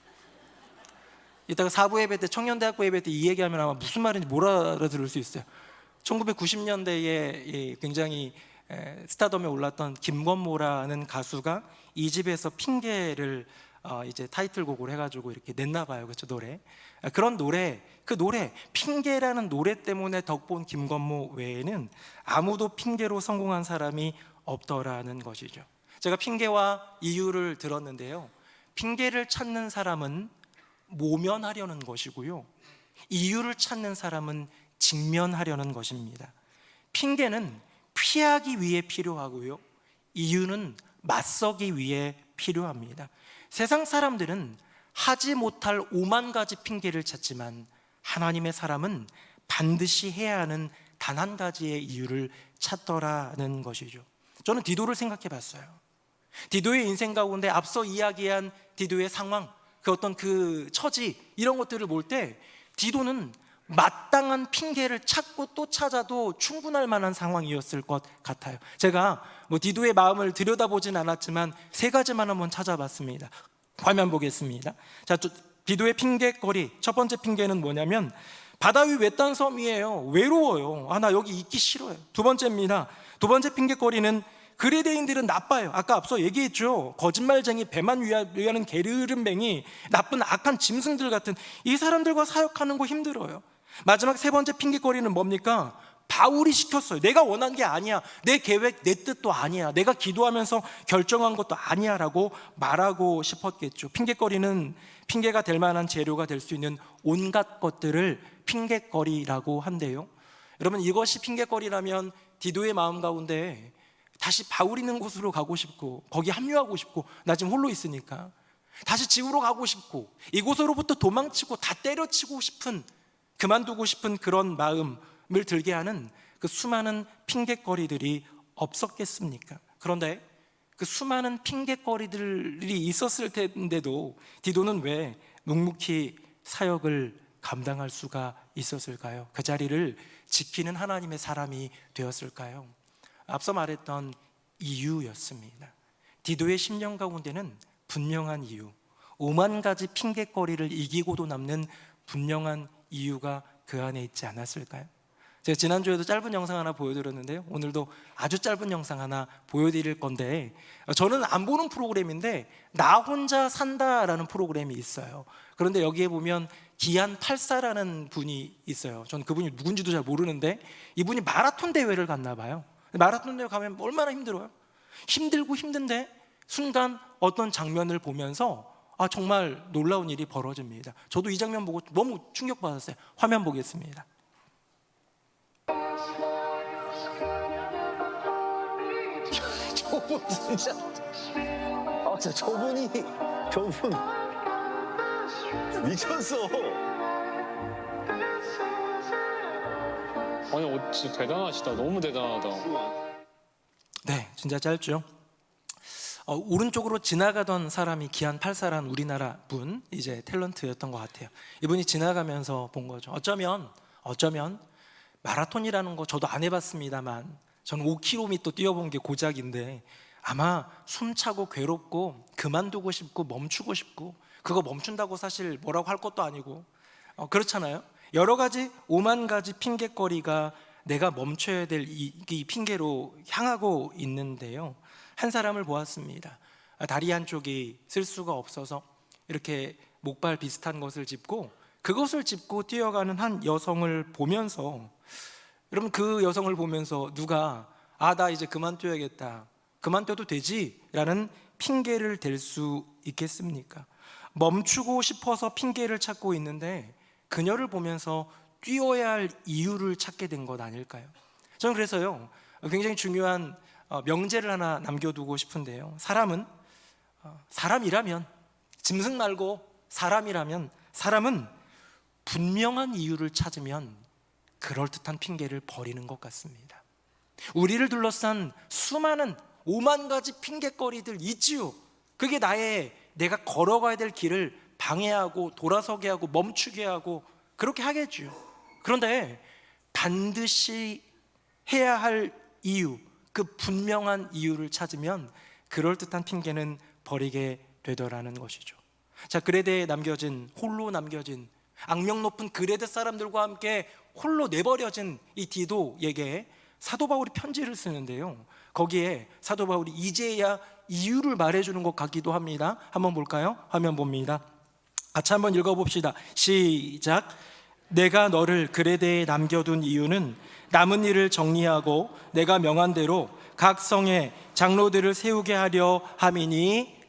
이따가 사부 예배 때, 청년대학부 예배 때 이 얘기하면 아마 무슨 말인지 못 알아들을 수 있어요. 1990년대에 굉장히 스타덤에 올랐던 김건모라는 가수가 이 집에서 핑계를 이제 타이틀곡을 해가지고 이렇게 냈나 봐요. 그렇죠, 노래. 그런 노래, 그 노래 핑계라는 노래 때문에 덕본 김건모 외에는 아무도 핑계로 성공한 사람이 없더라는 것이죠. 제가 핑계와 이유를 들었는데요, 핑계를 찾는 사람은 모면하려는 것이고요, 이유를 찾는 사람은 직면하려는 것입니다. 핑계는 피하기 위해 필요하고요, 이유는 맞서기 위해 필요합니다. 세상 사람들은 하지 못할 5만 가지 핑계를 찾지만 하나님의 사람은 반드시 해야 하는 단 한 가지의 이유를 찾더라는 것이죠. 저는 디도를 생각해 봤어요. 디도의 인생 가운데 앞서 이야기한 디도의 상황, 그 어떤 그 처지, 이런 것들을 볼 때 디도는 마땅한 핑계를 찾고 또 찾아도 충분할 만한 상황이었을 것 같아요. 제가 디도의 마음을 들여다보진 않았지만 세 가지만 한번 찾아봤습니다. 화면 보겠습니다. 자, 디도의 핑계거리, 첫 번째 핑계는 뭐냐면 바다 위 외딴 섬 위에요. 외로워요. 나 여기 있기 싫어요. 두 번째입니다. 두 번째 핑계거리는 그레데인들은 나빠요. 아까 앞서 얘기했죠. 거짓말쟁이, 배만 위하는 게으름뱅이, 나쁜 악한 짐승들 같은 이 사람들과 사역하는 거 힘들어요. 마지막 세 번째 핑계거리는 뭡니까? 바울이 시켰어요. 내가 원한 게 아니야, 내 계획, 내 뜻도 아니야, 내가 기도하면서 결정한 것도 아니야 라고 말하고 싶었겠죠. 핑계거리는 핑계가 될 만한 재료가 될 수 있는 온갖 것들을 핑계거리라고 한대요. 여러분, 이것이 핑계거리라면 디도의 마음 가운데 다시 바울 있는 곳으로 가고 싶고, 거기 합류하고 싶고, 나 지금 홀로 있으니까 다시 지구로 가고 싶고, 이곳으로부터 도망치고 다 때려치고 싶은, 그만두고 싶은 그런 마음을 들게 하는 그 수많은 핑계거리들이 없었겠습니까? 그런데 그 수많은 핑계거리들이 있었을 텐데도 디도는 왜 묵묵히 사역을 감당할 수가 있었을까요? 그 자리를 지키는 하나님의 사람이 되었을까요? 앞서 말했던 이유였습니다. 디도의 심령 가운데는 분명한 이유, 5만 가지 핑계거리를 이기고도 남는 분명한 이유가 그 안에 있지 않았을까요? 제가 지난주에도 짧은 영상 하나 보여드렸는데요, 오늘도 아주 짧은 영상 하나 보여드릴 건데, 저는 안 보는 프로그램인데 나 혼자 산다라는 프로그램이 있어요. 그런데 여기에 보면 기안 84라는 분이 있어요. 전 그분이 누군지도 잘 모르는데 이분이 마라톤 대회를 갔나 봐요. 마라톤 대회 가면 얼마나 힘들어요? 힘들고 힘든데 순간 어떤 장면을 보면서 정말 놀라운 일이 벌어집니다. 저도 이 장면 보고 너무 충격받았어요. 화면 보겠습니다. 저분 진짜 진짜 저분 미쳤어. 아니 진짜 대단하시다. 너무 대단하다. 네, 진짜 짧죠. 오른쪽으로 지나가던 사람이 기안 84란 우리나라 분, 이제 탤런트였던 것 같아요. 이분이 지나가면서 본 거죠. 어쩌면 마라톤이라는 거 저도 안 해봤습니다만 저는 5km 뛰어본 게 고작인데 아마 숨차고 괴롭고 그만두고 싶고 멈추고 싶고, 그거 멈춘다고 사실 뭐라고 할 것도 아니고 그렇잖아요. 여러 가지 5만 가지 핑계거리가 내가 멈춰야 될 이 핑계로 향하고 있는데요, 한 사람을 보았습니다. 다리 한쪽이 쓸 수가 없어서 이렇게 목발 비슷한 것을 짚고 그것을 짚고 뛰어가는 한 여성을 보면서, 여러분 그 여성을 보면서 누가 나 이제 그만 뛰어야겠다, 그만둬도 되지 라는 핑계를 댈 수 있겠습니까? 멈추고 싶어서 핑계를 찾고 있는데 그녀를 보면서 뛰어야 할 이유를 찾게 된 것 아닐까요? 저는 그래서요, 굉장히 중요한 명제를 하나 남겨두고 싶은데요, 사람이라면 짐승 말고 사람이라면 사람은 분명한 이유를 찾으면 그럴듯한 핑계를 버리는 것 같습니다. 우리를 둘러싼 수많은 5만 가지 핑계거리들 있지요. 그게 내가 걸어가야 될 길을 방해하고 돌아서게 하고 멈추게 하고 그렇게 하겠죠. 그런데 반드시 해야 할 이유, 그 분명한 이유를 찾으면 그럴듯한 핑계는 버리게 되더라는 것이죠. 자, 그레데에 홀로 남겨진 악명 높은 그레데 사람들과 함께 홀로 내버려진 이 디도에게 사도 바울이 편지를 쓰는데요, 거기에 사도 바울이 이제야 이유를 말해주는 것 같기도 합니다. 한번 볼까요? 화면 봅니다. 같이 한번 읽어봅시다. 시작. 내가 너를 그레데에 남겨둔 이유는 남은 일을 정리하고 내가 명한 대로 각 성에 장로들을 세우게 하려 함이니.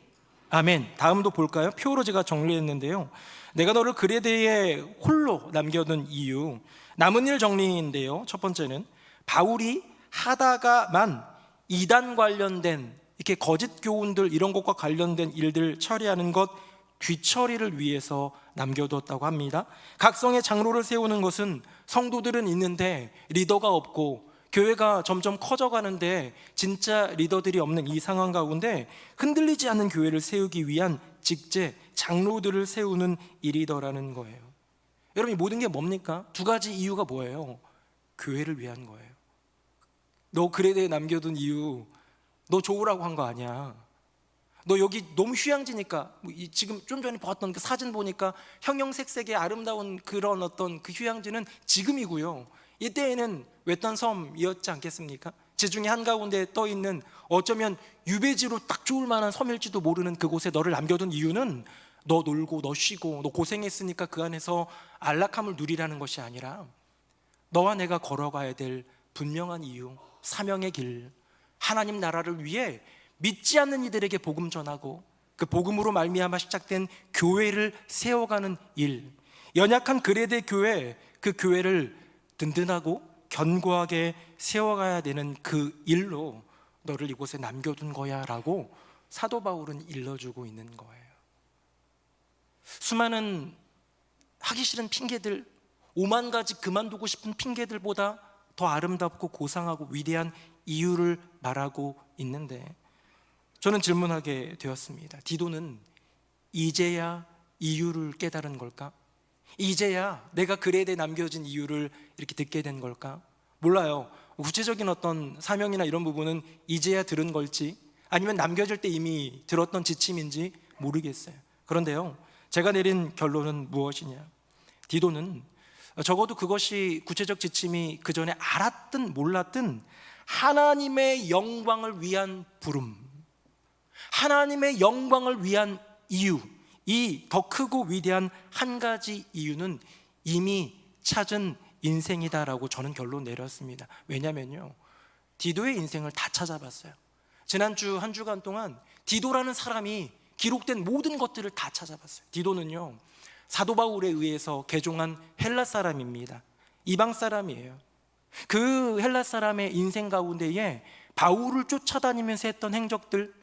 아멘. 다음도 볼까요? 표로 제가 정리했는데요, 내가 너를 그레데에 홀로 남겨둔 이유, 남은 일 정리인데요, 첫 번째는 바울이 하다가만 이단 관련된 이렇게 거짓 교훈들 이런 것과 관련된 일들 처리하는 것 뒤처리를 위해서 남겨뒀다고 합니다. 각 성에 장로를 세우는 것은 성도들은 있는데 리더가 없고 교회가 점점 커져가는데 진짜 리더들이 없는 이 상황 가운데 흔들리지 않는 교회를 세우기 위한 직제 장로들을 세우는 일이더라는 거예요. 여러분, 이 모든 게 뭡니까? 두 가지 이유가 뭐예요? 교회를 위한 거예요. 너 그레데에 남겨둔 이유, 너 좋으라고 한 거 아니야. 너 여기 너무 휴양지니까, 지금 좀 전에 봤던 그 사진 보니까 형형색색의 아름다운 그런 어떤 그 휴양지는 지금이고요, 이때에는 외딴 섬이었지 않겠습니까? 지중해 한가운데 떠있는 어쩌면 유배지로 딱 좋을 만한 섬일지도 모르는 그곳에 너를 남겨둔 이유는 너 놀고 너 쉬고 너 고생했으니까 그 안에서 안락함을 누리라는 것이 아니라 너와 내가 걸어가야 될 분명한 이유, 사명의 길, 하나님 나라를 위해 믿지 않는 이들에게 복음 전하고 그 복음으로 말미암아 시작된 교회를 세워가는 일, 연약한 그레데 교회, 그 교회를 든든하고 견고하게 세워가야 되는 그 일로 너를 이곳에 남겨둔 거야 라고 사도 바울은 일러주고 있는 거예요. 수많은 하기 싫은 핑계들, 5만 가지 그만두고 싶은 핑계들보다 더 아름답고 고상하고 위대한 이유를 말하고 있는데, 저는 질문하게 되었습니다. 디도는 이제야 이유를 깨달은 걸까? 이제야 내가 그레데에 남겨진 이유를 이렇게 듣게 된 걸까? 몰라요. 구체적인 어떤 사명이나 이런 부분은 이제야 들은 걸지 아니면 남겨질 때 이미 들었던 지침인지 모르겠어요. 그런데요, 제가 내린 결론은 무엇이냐? 디도는 적어도 그것이 구체적 지침이 그 전에 알았든 몰랐든 하나님의 영광을 위한 부름, 하나님의 영광을 위한 이유, 이 더 크고 위대한 한 가지 이유는 이미 찾은 인생이다라고 저는 결론 내렸습니다. 왜냐면요, 디도의 인생을 다 찾아봤어요. 지난주 한 주간 동안 디도라는 사람이 기록된 모든 것들을 다 찾아봤어요. 디도는요, 사도 바울에 의해서 개종한 헬라 사람입니다. 이방 사람이에요. 그 헬라 사람의 인생 가운데에 바울을 쫓아다니면서 했던 행적들,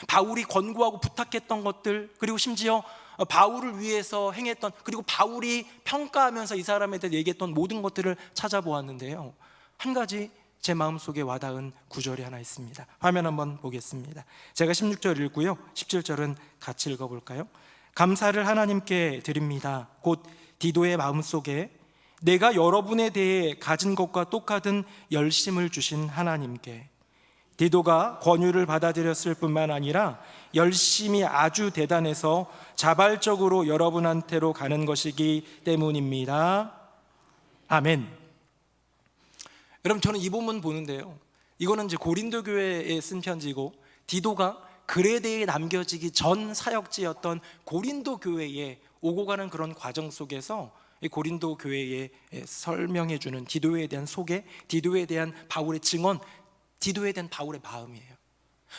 바울이 권고하고 부탁했던 것들, 그리고 심지어 바울을 위해서 행했던, 그리고 바울이 평가하면서 이 사람에 대해 얘기했던 모든 것들을 찾아보았는데요, 한 가지 제 마음속에 와닿은 구절이 하나 있습니다. 화면 한번 보겠습니다. 제가 16절 읽고요, 17절은 같이 읽어볼까요? 감사를 하나님께 드립니다. 곧 디도의 마음속에 내가 여러분에 대해 가진 것과 똑같은 열심을 주신 하나님께. 디도가 권유를 받아들였을 뿐만 아니라 열심이 아주 대단해서 자발적으로 여러분한테로 가는 것이기 때문입니다. 아멘. 여러분, 저는 이 본문 보는데요, 이거는 이제 고린도 교회에 쓴 편지고 디도가 그레데에 남겨지기 전 사역지였던 고린도 교회에 오고 가는 그런 과정 속에서 이 고린도 교회에 설명해 주는 디도에 대한 소개, 디도에 대한 바울의 증언, 디도에 대한 바울의 마음이에요.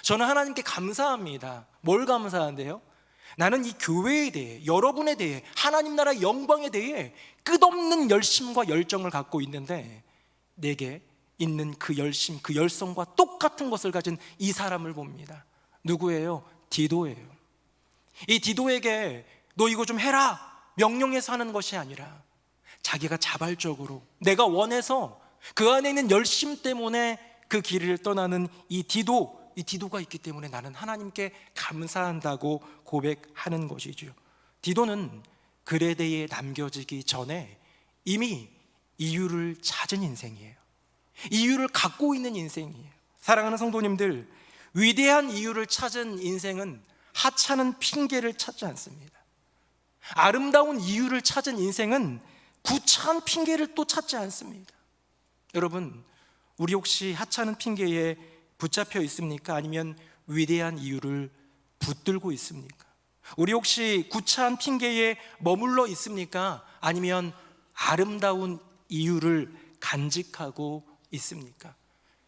저는 하나님께 감사합니다. 뭘 감사한데요? 나는 이 교회에 대해, 여러분에 대해, 하나님 나라의 영광에 대해 끝없는 열심과 열정을 갖고 있는데 내게 있는 그 열심, 그 열성과 똑같은 것을 가진 이 사람을 봅니다. 누구예요? 디도예요. 이 디도에게 너 이거 좀 해라 명령해서 하는 것이 아니라 자기가 자발적으로 내가 원해서 그 안에 있는 열심 때문에 그 길을 떠나는 이 디도가 있기 때문에 나는 하나님께 감사한다고 고백하는 것이죠. 디도는 글에 대해 남겨지기 전에 이미 이유를 찾은 인생이에요. 이유를 갖고 있는 인생이에요. 사랑하는 성도님들, 위대한 이유를 찾은 인생은 하찮은 핑계를 찾지 않습니다. 아름다운 이유를 찾은 인생은 구차한 핑계를 또 찾지 않습니다. 여러분, 우리 혹시 하찮은 핑계에 붙잡혀 있습니까? 아니면 위대한 이유를 붙들고 있습니까? 우리 혹시 구차한 핑계에 머물러 있습니까? 아니면 아름다운 이유를 간직하고 있습니까?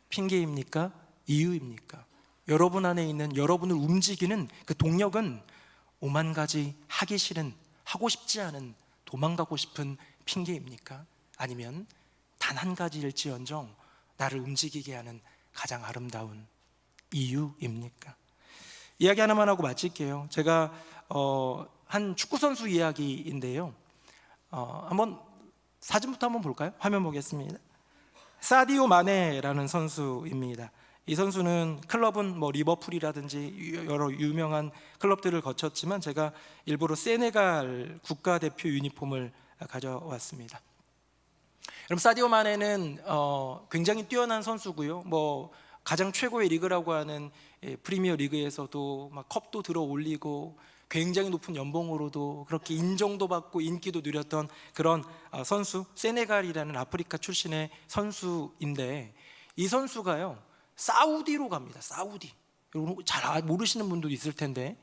핑계입니까? 이유입니까? 여러분 안에 있는 여러분을 움직이는 그 동력은 오만 가지 하기 싫은, 하고 싶지 않은, 도망가고 싶은 핑계입니까? 아니면 단 한 가지일지언정 나를 움직이게 하는 가장 아름다운 이유입니까? 이야기 하나만 하고 마칠게요. 제가 한 축구 선수 이야기인데요. 한번 사진부터 한번 볼까요? 화면 보겠습니다. 사디오 마네라는 선수입니다. 이 선수는 클럽은 뭐 리버풀이라든지 여러 유명한 클럽들을 거쳤지만 제가 일부러 세네갈 국가대표 유니폼을 가져왔습니다. 여러분, 사디오 마네는 굉장히 뛰어난 선수고요. 뭐 가장 최고의 리그라고 하는 프리미어 리그에서도 막 컵도 들어 올리고 굉장히 높은 연봉으로도 그렇게 인정도 받고 인기도 누렸던 그런 선수, 세네갈이라는 아프리카 출신의 선수인데, 이 선수가요 사우디로 갑니다. 사우디. 여러분 잘 모르시는 분도 있을 텐데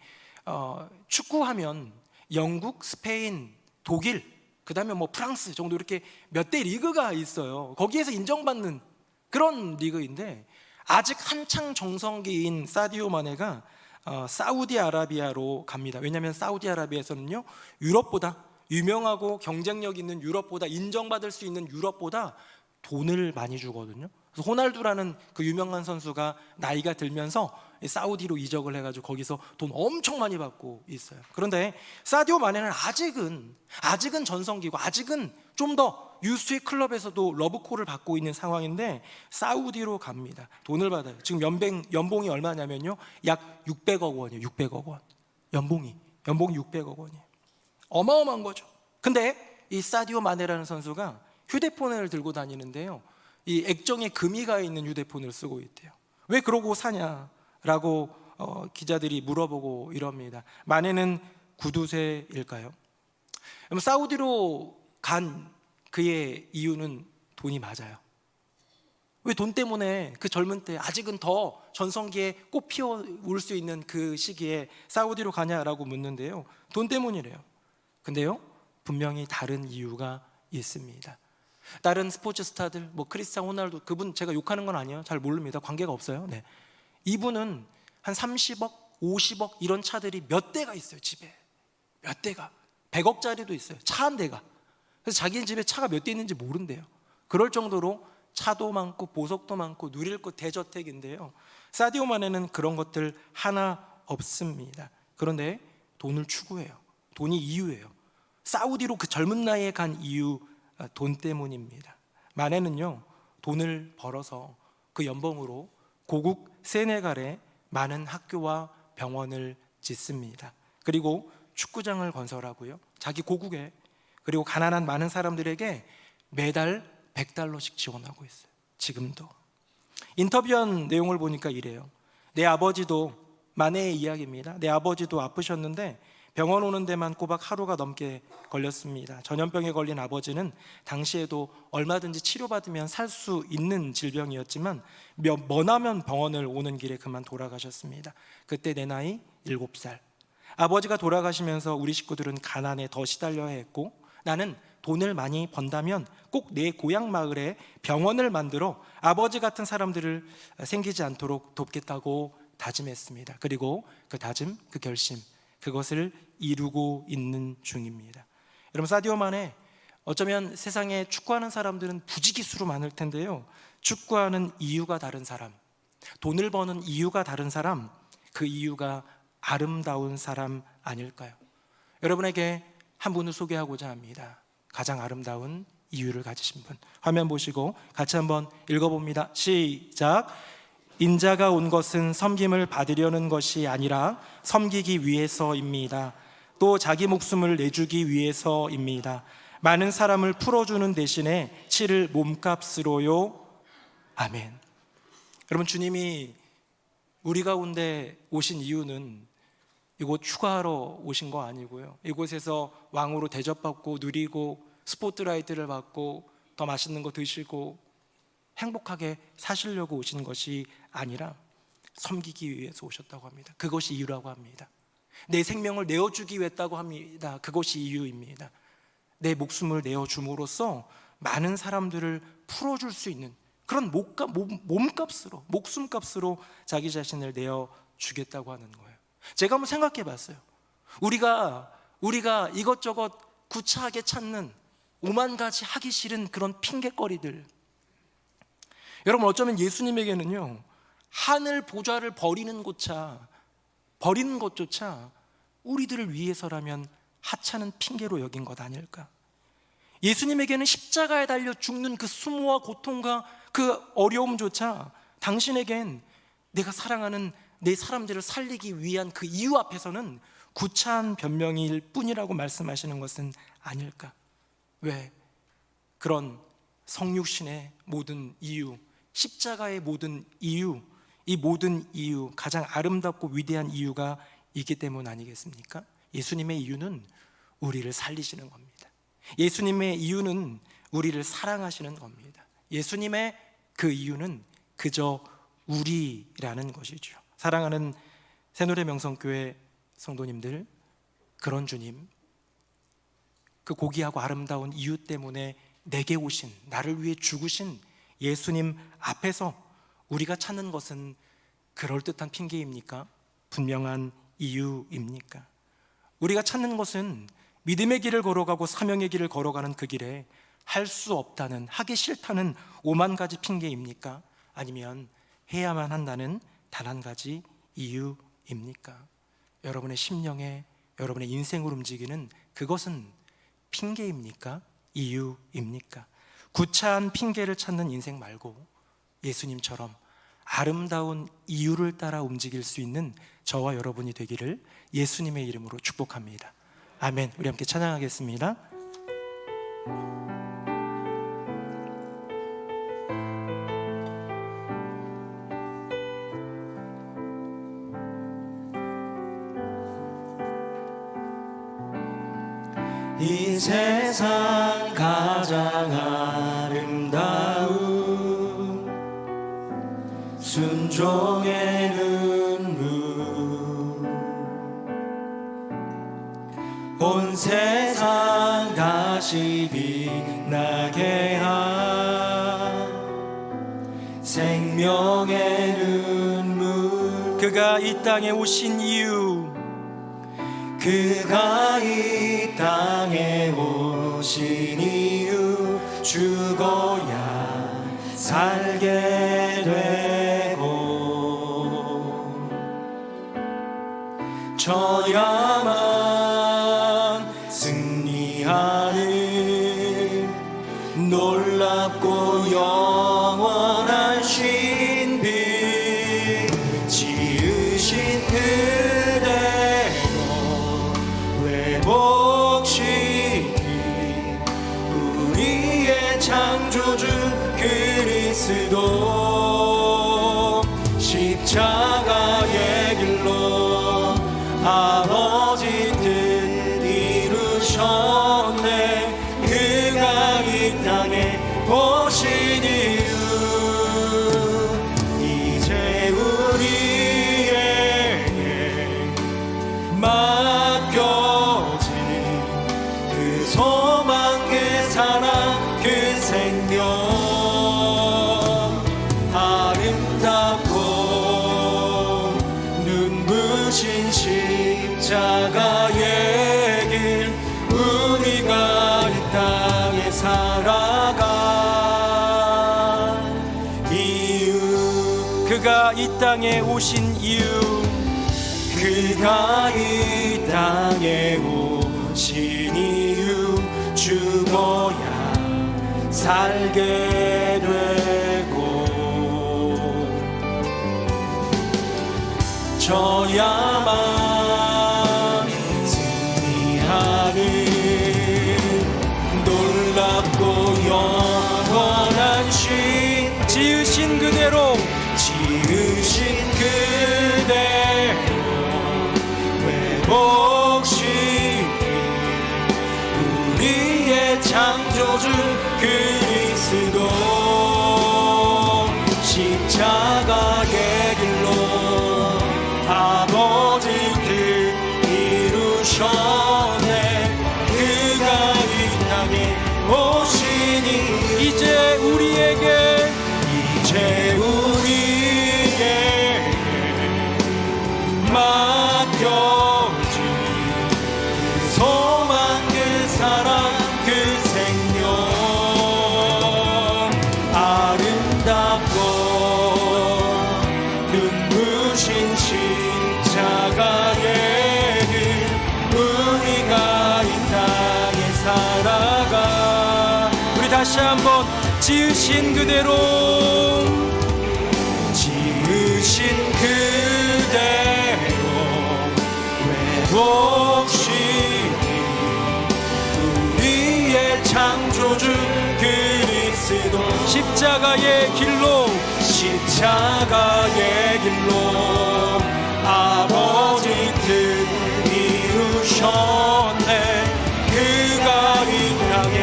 축구하면 영국, 스페인, 독일, 그 다음에 뭐 프랑스 정도 이렇게 몇 대 리그가 있어요. 거기에서 인정받는 그런 리그인데, 아직 한창 정성기인 사디오 마네가 사우디아라비아로 갑니다. 왜냐하면 사우디아라비아에서는요 유럽보다 유명하고 경쟁력 있는 유럽보다, 인정받을 수 있는 유럽보다 돈을 많이 주거든요. 그래서 호날두라는 그 유명한 선수가 나이가 들면서 사우디로 이적을 해가지고 거기서 돈 엄청 많이 받고 있어요. 그런데 사디오 마네는 아직은 전성기고 아직은 좀 더 유수의 클럽에서도 러브콜을 받고 있는 상황인데 사우디로 갑니다. 돈을 받아요. 지금 연봉이 얼마냐면요 약 600억 원이에요. 600억 원. 연봉이 600억 원이에요. 어마어마한 거죠. 근데 이 사디오 마네라는 선수가 휴대폰을 들고 다니는데요, 이 액정에 금이 가 있는 휴대폰을 쓰고 있대요. 왜 그러고 사냐라고 기자들이 물어보고 이럽니다. 마네는 구두쇠일까요? 사우디로 간 그의 이유는 돈이 맞아요. 왜 돈 때문에 그 젊은 때, 아직은 더 전성기에 꽃 피어올 수 있는 그 시기에 사우디로 가냐라고 묻는데요, 돈 때문이래요. 근데요 분명히 다른 이유가 있습니다. 다른 스포츠 스타들, 뭐 크리스티아노 호날두, 그분 제가 욕하는 건 아니에요. 잘 모릅니다. 관계가 없어요. 네. 이분은 한 30억, 50억 이런 차들이 몇 대가 있어요. 집에 몇 대가, 100억짜리도 있어요. 차 한 대가. 그래서 자기 집에 차가 몇 대 있는지 모른대요. 그럴 정도로 차도 많고 보석도 많고 누릴 것 대저택인데요, 사디오 마네는 그런 것들 하나 없습니다. 그런데 돈을 추구해요. 돈이 이유예요. 사우디로 그 젊은 나이에 간 이유, 돈 때문입니다. 마네는요 돈을 벌어서 그 연봉으로 고국 세네갈에 많은 학교와 병원을 짓습니다. 그리고 축구장을 건설하고요, 자기 고국에, 그리고 가난한 많은 사람들에게 매달 $100씩 지원하고 있어요. 지금도. 인터뷰한 내용을 보니까 이래요. 내 아버지도, 마네의 이야기입니다. 내 아버지도 아프셨는데 병원 오는 데만 꼬박 하루가 넘게 걸렸습니다. 전염병에 걸린 아버지는 당시에도 얼마든지 치료받으면 살 수 있는 질병이었지만 머나먼 병원을 오는 길에 그만 돌아가셨습니다. 그때 내 나이 7살. 아버지가 돌아가시면서 우리 식구들은 가난에 더 시달려야 했고, 나는 돈을 많이 번다면 꼭 내 고향 마을에 병원을 만들어 아버지 같은 사람들을 생기지 않도록 돕겠다고 다짐했습니다. 그리고 그 다짐, 그 결심, 그것을 이루고 있는 중입니다. 여러분, 사디오 마네, 어쩌면 세상에 축구하는 사람들은 부지기수로 많을 텐데요, 축구하는 이유가 다른 사람, 돈을 버는 이유가 다른 사람, 그 이유가 아름다운 사람 아닐까요? 여러분에게 한 분을 소개하고자 합니다. 가장 아름다운 이유를 가지신 분. 화면 보시고 같이 한번 읽어봅니다. 시작. 인자가 온 것은 섬김을 받으려는 것이 아니라 섬기기 위해서입니다. 또 자기 목숨을 내주기 위해서입니다. 많은 사람을 풀어주는 대신에 치를 몸값으로요. 아멘. 여러분, 주님이 우리 가운데 오신 이유는 이곳 휴가하러 오신 거 아니고요, 이곳에서 왕으로 대접받고 누리고 스포트라이트를 받고 더 맛있는 거 드시고 행복하게 사시려고 오신 것이 아니라 섬기기 위해서 오셨다고 합니다. 그것이 이유라고 합니다. 내 생명을 내어주기 위했다고 합니다. 그것이 이유입니다. 내 목숨을 내어줌으로써 많은 사람들을 풀어줄 수 있는 그런 몸값으로, 목숨값으로 자기 자신을 내어주겠다고 하는 거예요. 제가 한번 생각해 봤어요. 우리가 이것저것 구차하게 찾는 오만 가지 하기 싫은 그런 핑계거리들, 여러분, 어쩌면 예수님에게는요, 하늘 보좌를 버리는 것조차 우리들을 위해서라면 하찮은 핑계로 여긴 것 아닐까? 예수님에게는 십자가에 달려 죽는 그 수모와 고통과 그 어려움조차 당신에겐 내가 사랑하는 내 사람들을 살리기 위한 그 이유 앞에서는 구차한 변명일 뿐이라고 말씀하시는 것은 아닐까? 왜? 그런 성육신의 모든 이유, 십자가의 모든 이유, 이 모든 이유, 가장 아름답고 위대한 이유가 있기 때문 아니겠습니까? 예수님의 이유는 우리를 살리시는 겁니다. 예수님의 이유는 우리를 사랑하시는 겁니다. 예수님의 그 이유는 그저 우리라는 것이죠. 사랑하는 새노래명성교회 성도님들, 그런 주님, 그 고귀하고 아름다운 이유 때문에 내게 오신, 나를 위해 죽으신 예수님 앞에서 우리가 찾는 것은 그럴듯한 핑계입니까? 분명한 이유입니까? 우리가 찾는 것은 믿음의 길을 걸어가고 사명의 길을 걸어가는 그 길에 할 수 없다는, 하기 싫다는 오만 가지 핑계입니까? 아니면 해야만 한다는 단 한 가지 이유입니까? 여러분의 심령에, 여러분의 인생을 움직이는 그것은 핑계입니까? 이유입니까? 구차한 핑계를 찾는 인생 말고 예수님처럼 아름다운 이유를 따라 움직일 수 있는 저와 여러분이 되기를 예수님의 이름으로 축복합니다. 아멘. 우리 함께 찬양하겠습니다. 이 세상 가장 아름다운 순종의 눈물, 온 세상 다시 빛나게 한 생명의 눈물. 그가 이 땅에 오신 이유, 그가 이 땅에 오신 이유, 죽어야 살게 되고 져야만 승리하는 놀랍고 영원한 신비, 지으신 창조주 그리스도, 십자가의 길로 아버지 뜻 이루셨네. 그가 이 땅에 오신 이유, 이제 우리에게 맡겨진 그 소망의 사랑, 그 생명, 아름답고 눈부신 십자가의 길, 우리가 이 땅에 살아간 이유, 그가 이 땅에 오신 이유, 그가 이 땅에 오신 이유 죽어야 살게 되고 져야만 승리하는 놀랍고 영원한 신 지으신 그대로 회복시킨 우리의 창조주 그리스도 십자가의 길로 아버지 뜻 이루셨네. 그가 이 땅에 오시니 이제 우리에게 맡겨진 그 소망 그 사랑 그 생명 아름답고 눈부신 십자가의 길 우리가 이 땅에 살아가 우리 다시 한번 지으신 그대로 지으신 그대로 회복시킨 우리의 창조주 그리스도 십자가의 길로 아버지 뜻 이루셨네. 그가 이 땅에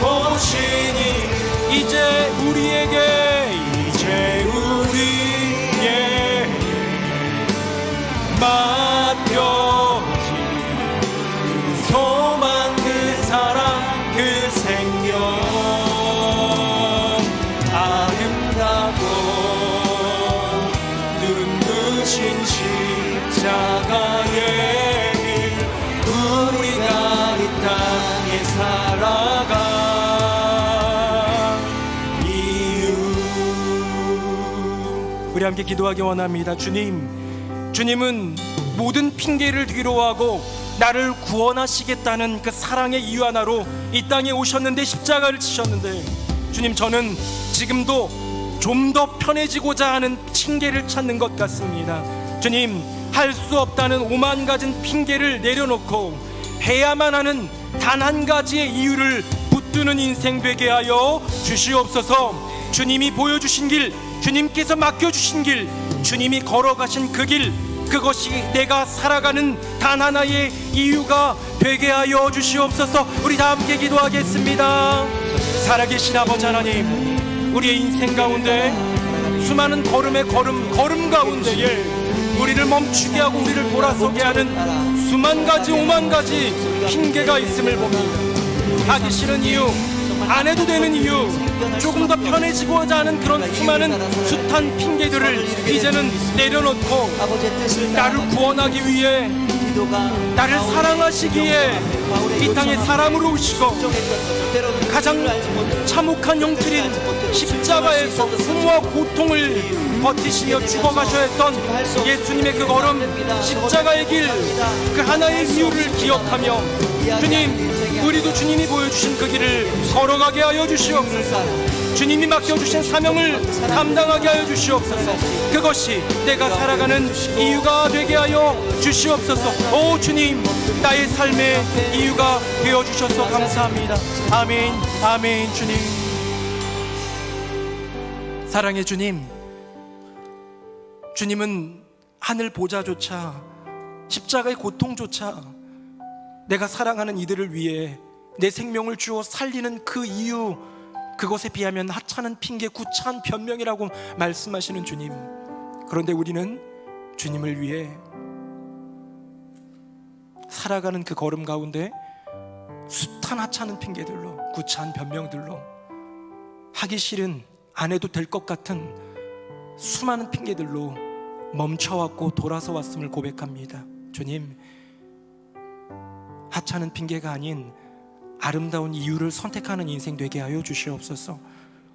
오시니 이제 우리에게 맡겨진 그 소망 그 사랑 그 생명 아름답고 눈부신 십자가의 길 우리가 이 땅에 살아가 이유 우리 함께 기도하기 원합니다. 주님은 모든 핑계를 뒤로하고 나를 구원하시겠다는 그 사랑의 이유 하나로 이 땅에 오셨는데 십자가를 치셨는데 주님 저는 지금도 좀 더 편해지고자 하는 핑계를 찾는 것 같습니다. 주님 할 수 없다는 오만 가지 핑계를 내려놓고 해야만 하는 단 한 가지의 이유를 붙드는 인생 되게 하여 주시옵소서. 주님이 보여주신 길 주님께서 맡겨주신 길 주님이 걸어가신 그 길 그것이 내가 살아가는 단 하나의 이유가 되게 하여 주시옵소서. 우리 다 함께 기도하겠습니다. 살아계신 아버지 하나님 우리의 인생 가운데 수많은 걸음의 걸음 가운데에 우리를 멈추게 하고 우리를 돌아서게 하는 수만 가지 오만 가지 핑계가 있음을 봅니다. 하기 싫은 이유 안 해도 되는 이유 조금 더 편해지고자 하는 그런 수많은 숱한 핑계들을 이제는 내려놓고 나를 구원하기 위해 나를 사랑하시기에 이 땅에 사람으로 오시고 가장 참혹한 형틀인 십자가에서 수모와 고통을 버티시며 죽어가셔야 했던 예수님의 그 걸음 십자가의 길 그 하나의 이유를 기억하며 주님 우리도 주님이 보여주신 그 길을 걸어가게 하여 주시옵소서. 주님이 맡겨주신 사명을 감당하게 하여 주시옵소서. 그것이 내가 살아가는 이유가 되게 하여 주시옵소서. 오 주님 나의 삶의 이유가 되어주셔서 감사합니다. 아멘 아멘. 주님 사랑의 주님은 하늘 보좌조차 십자가의 고통조차 내가 사랑하는 이들을 위해 내 생명을 주어 살리는 그 이유 그것에 비하면 하찮은 핑계 구차한 변명이라고 말씀하시는 주님. 그런데 우리는 주님을 위해 살아가는 그 걸음 가운데 숱한 하찮은 핑계들로 구차한 변명들로 하기 싫은 안 해도 될 것 같은 수많은 핑계들로 멈춰왔고 돌아서 왔음을 고백합니다. 주님 하찮은 핑계가 아닌 아름다운 이유를 선택하는 인생 되게 하여 주시옵소서.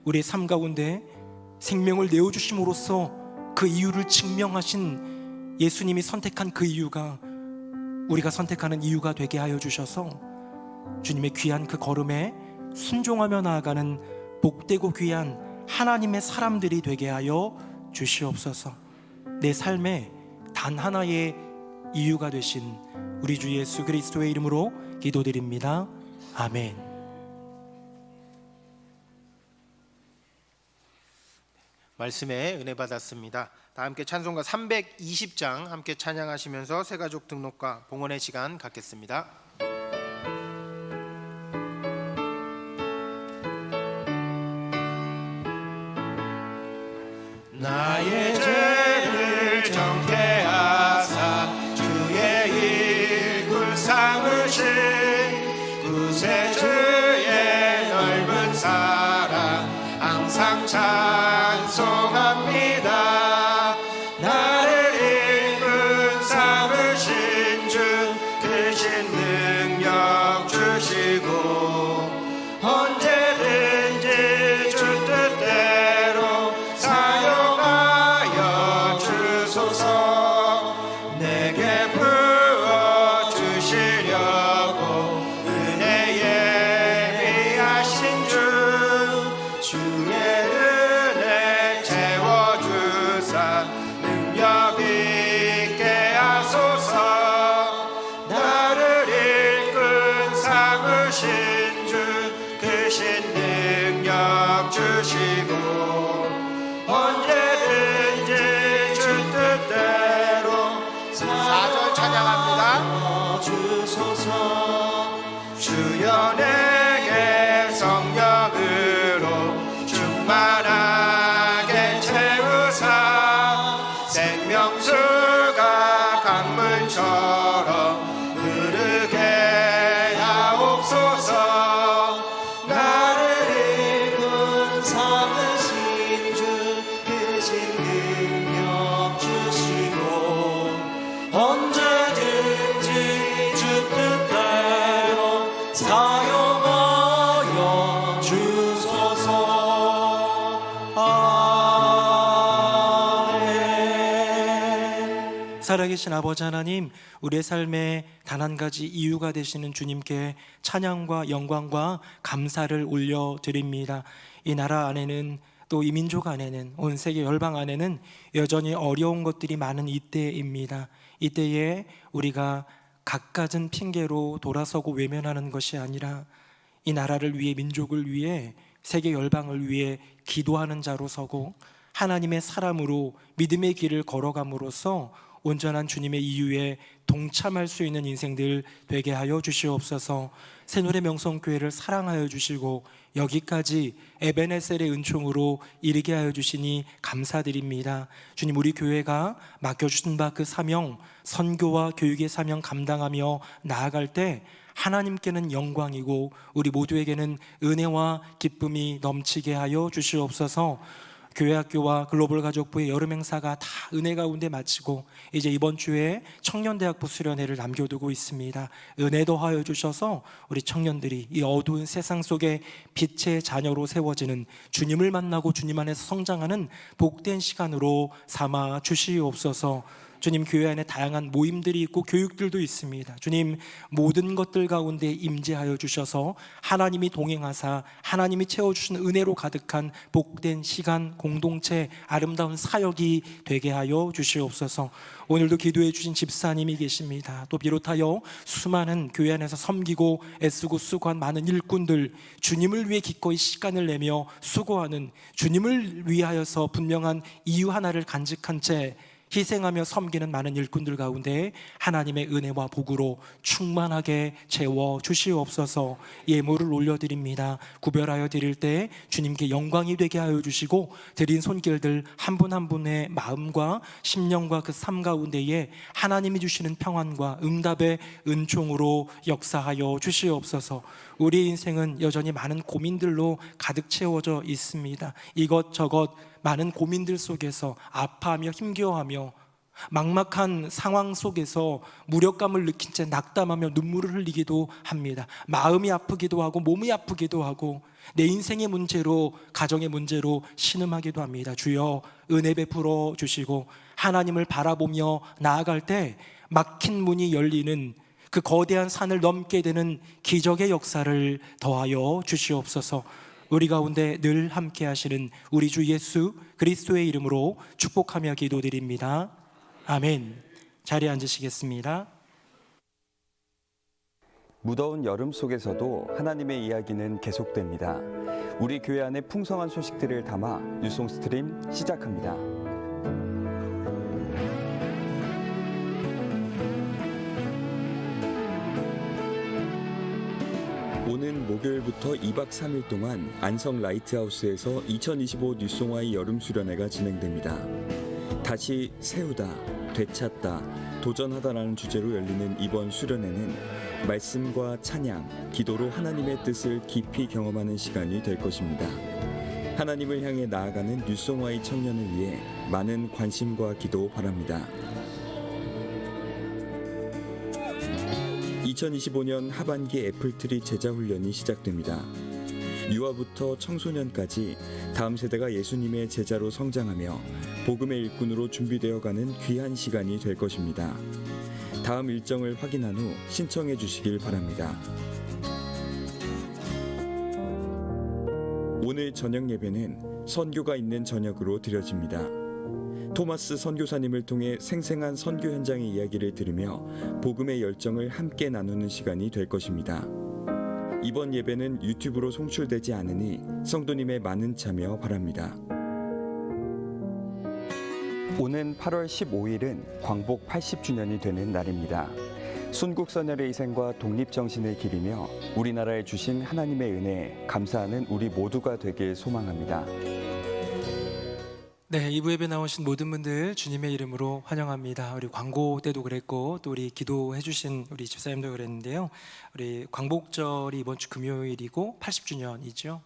우리의 삶 가운데 생명을 내어주심으로써 그 이유를 증명하신 예수님이 선택한 그 이유가 우리가 선택하는 이유가 되게 하여 주셔서 주님의 귀한 그 걸음에 순종하며 나아가는 복되고 귀한 하나님의 사람들이 되게 하여 주시옵소서. 내 삶에 단 하나의 이유가 되신 우리 주 예수 그리스도의 이름으로 기도드립니다. 아멘. 말씀에 은혜 받았습니다. 다 함께 찬송가 320장 함께 찬양하시면서 새가족 등록과 봉헌의 시간 갖겠습니다. 나의 죄를 정케하사 주의 일굴 삼으신 구세주의 넓은 사랑 항상 찬송합니다. 나를 일굴 삼으신 주 크신 능력 주시고 언제든지 주 뜻대로 사용하여 주소서. 내게 부어 주시려고 은혜에 예비하신 주 주의 은혜 채워주사 능력 있게 하소서. 나를 일꾼 삼으신 주 크신 능력 주시고 언제든지 주 뜻대로 4절 찬양합니다. 주소서. 주여 내게 성령으로 충만하게 채우사 생명수가 강물처럼 흐르게 하옵소서. 나를 일꾼 삼으신 주 크신 능력 주시고 언제든지 주 뜻대로 사용하여 주소서. 아멘. 살아계신 아버지 하나님, 우리의 삶에 단 한 가지 이유가 되시는 주님께 찬양과 영광과 감사를 올려드립니다. 이 나라 안에는 또 이 민족 안에는 온 세계 열방 안에는 여전히 어려운 것들이 많은 이때입니다. 이때에 우리가 갖가진 핑계로 돌아서고 외면하는 것이 아니라 이 나라를 위해 민족을 위해 세계 열방을 위해 기도하는 자로 서고 하나님의 사람으로 믿음의 길을 걸어감으로써 온전한 주님의 이유에 동참할 수 있는 인생들 되게 하여 주시옵소서. 새노래 명성교회를 사랑하여 주시고 여기까지 에베네셀의 은총으로 이르게 하여 주시니 감사드립니다. 주님, 우리 교회가 맡겨주신 바 그 사명, 선교와 교육의 사명 감당하며 나아갈 때 하나님께는 영광이고 우리 모두에게는 은혜와 기쁨이 넘치게 하여 주시옵소서. 교회학교와 글로벌 가족부의 여름 행사가 다 은혜 가운데 마치고 이제 이번 주에 청년대학부 수련회를 남겨두고 있습니다. 은혜 더하여 주셔서 우리 청년들이 이 어두운 세상 속에 빛의 자녀로 세워지는 주님을 만나고 주님 안에서 성장하는 복된 시간으로 삼아 주시옵소서. 주님, 교회 안에 다양한 모임들이 있고 교육들도 있습니다. 주님, 모든 것들 가운데 임재하여 주셔서 하나님이 동행하사 하나님이 채워주신 은혜로 가득한 복된 시간, 공동체, 아름다운 사역이 되게 하여 주시옵소서. 오늘도 기도해 주신 집사님이 계십니다. 또 비롯하여 수많은 교회 안에서 섬기고 애쓰고 수고한 많은 일꾼들, 주님을 위해 기꺼이 시간을 내며 수고하는, 주님을 위하여서 분명한 이유 하나를 간직한 채 희생하며 섬기는 많은 일꾼들 가운데 하나님의 은혜와 복으로 충만하게 채워 주시옵소서. 예물을 올려드립니다. 구별하여 드릴 때 주님께 영광이 되게 하여 주시고 드린 손길들 한 분 한 분의 마음과 심령과 그 삶 가운데에 하나님이 주시는 평안과 응답의 은총으로 역사하여 주시옵소서. 우리 인생은 여전히 많은 고민들로 가득 채워져 있습니다. 이것저것 많은 고민들 속에서 아파하며 힘겨워하며 막막한 상황 속에서 무력감을 느낀 채 낙담하며 눈물을 흘리기도 합니다. 마음이 아프기도 하고 몸이 아프기도 하고 내 인생의 문제로, 가정의 문제로 신음하기도 합니다. 주여, 은혜 베풀어 주시고 하나님을 바라보며 나아갈 때 막힌 문이 열리는 그 거대한 산을 넘게 되는 기적의 역사를 더하여 주시옵소서. 우리 가운데 늘 함께 하시는 우리 주 예수 그리스도의 이름으로 축복하며 기도드립니다. 아멘. 자리에 앉으시겠습니다. 무더운 여름 속에서도 하나님의 이야기는 계속됩니다. 우리 교회 안의 풍성한 소식들을 담아 뉴송 스트림 시작합니다. 오는 목요일부터 2박 3일 동안 안성 라이트하우스에서 2025 뉴송와의 여름 수련회가 진행됩니다. 다시 세우다, 되찾다, 도전하다라는 주제로 열리는 이번 수련회는 말씀과 찬양, 기도로 하나님의 뜻을 깊이 경험하는 시간이 될 것입니다. 하나님을 향해 나아가는 뉴송와의 청년을 위해 많은 관심과 기도 바랍니다. 2025년 하반기 애플트리 제자훈련이 시작됩니다. 유아부터 청소년까지 다음 세대가 예수님의 제자로 성장하며 복음의 일꾼으로 준비되어가는 귀한 시간이 될 것입니다. 다음 일정을 확인한 후 신청해 주시길 바랍니다. 오늘 저녁 예배는 선교가 있는 저녁으로 드려집니다. 토마스 선교사님을 통해 생생한 선교 현장의 이야기를 들으며 복음의 열정을 함께 나누는 시간이 될 것입니다. 이번 예배는 유튜브로 송출되지 않으니 성도님의 많은 참여 바랍니다. 오는 8월 15일은 광복 80주년이 되는 날입니다. 순국선열의 희생과 독립정신을 기리며 우리나라에 주신 하나님의 은혜에 감사하는 우리 모두가 되길 소망합니다. 네, 2부 예배 나오신 모든 분들 주님의 이름으로 환영합니다. 우리 광고 때도 그랬고 또 우리 기도해 주신 우리 집사님도 그랬는데요. 우리 광복절이 이번 주 금요일이고 80주년이죠.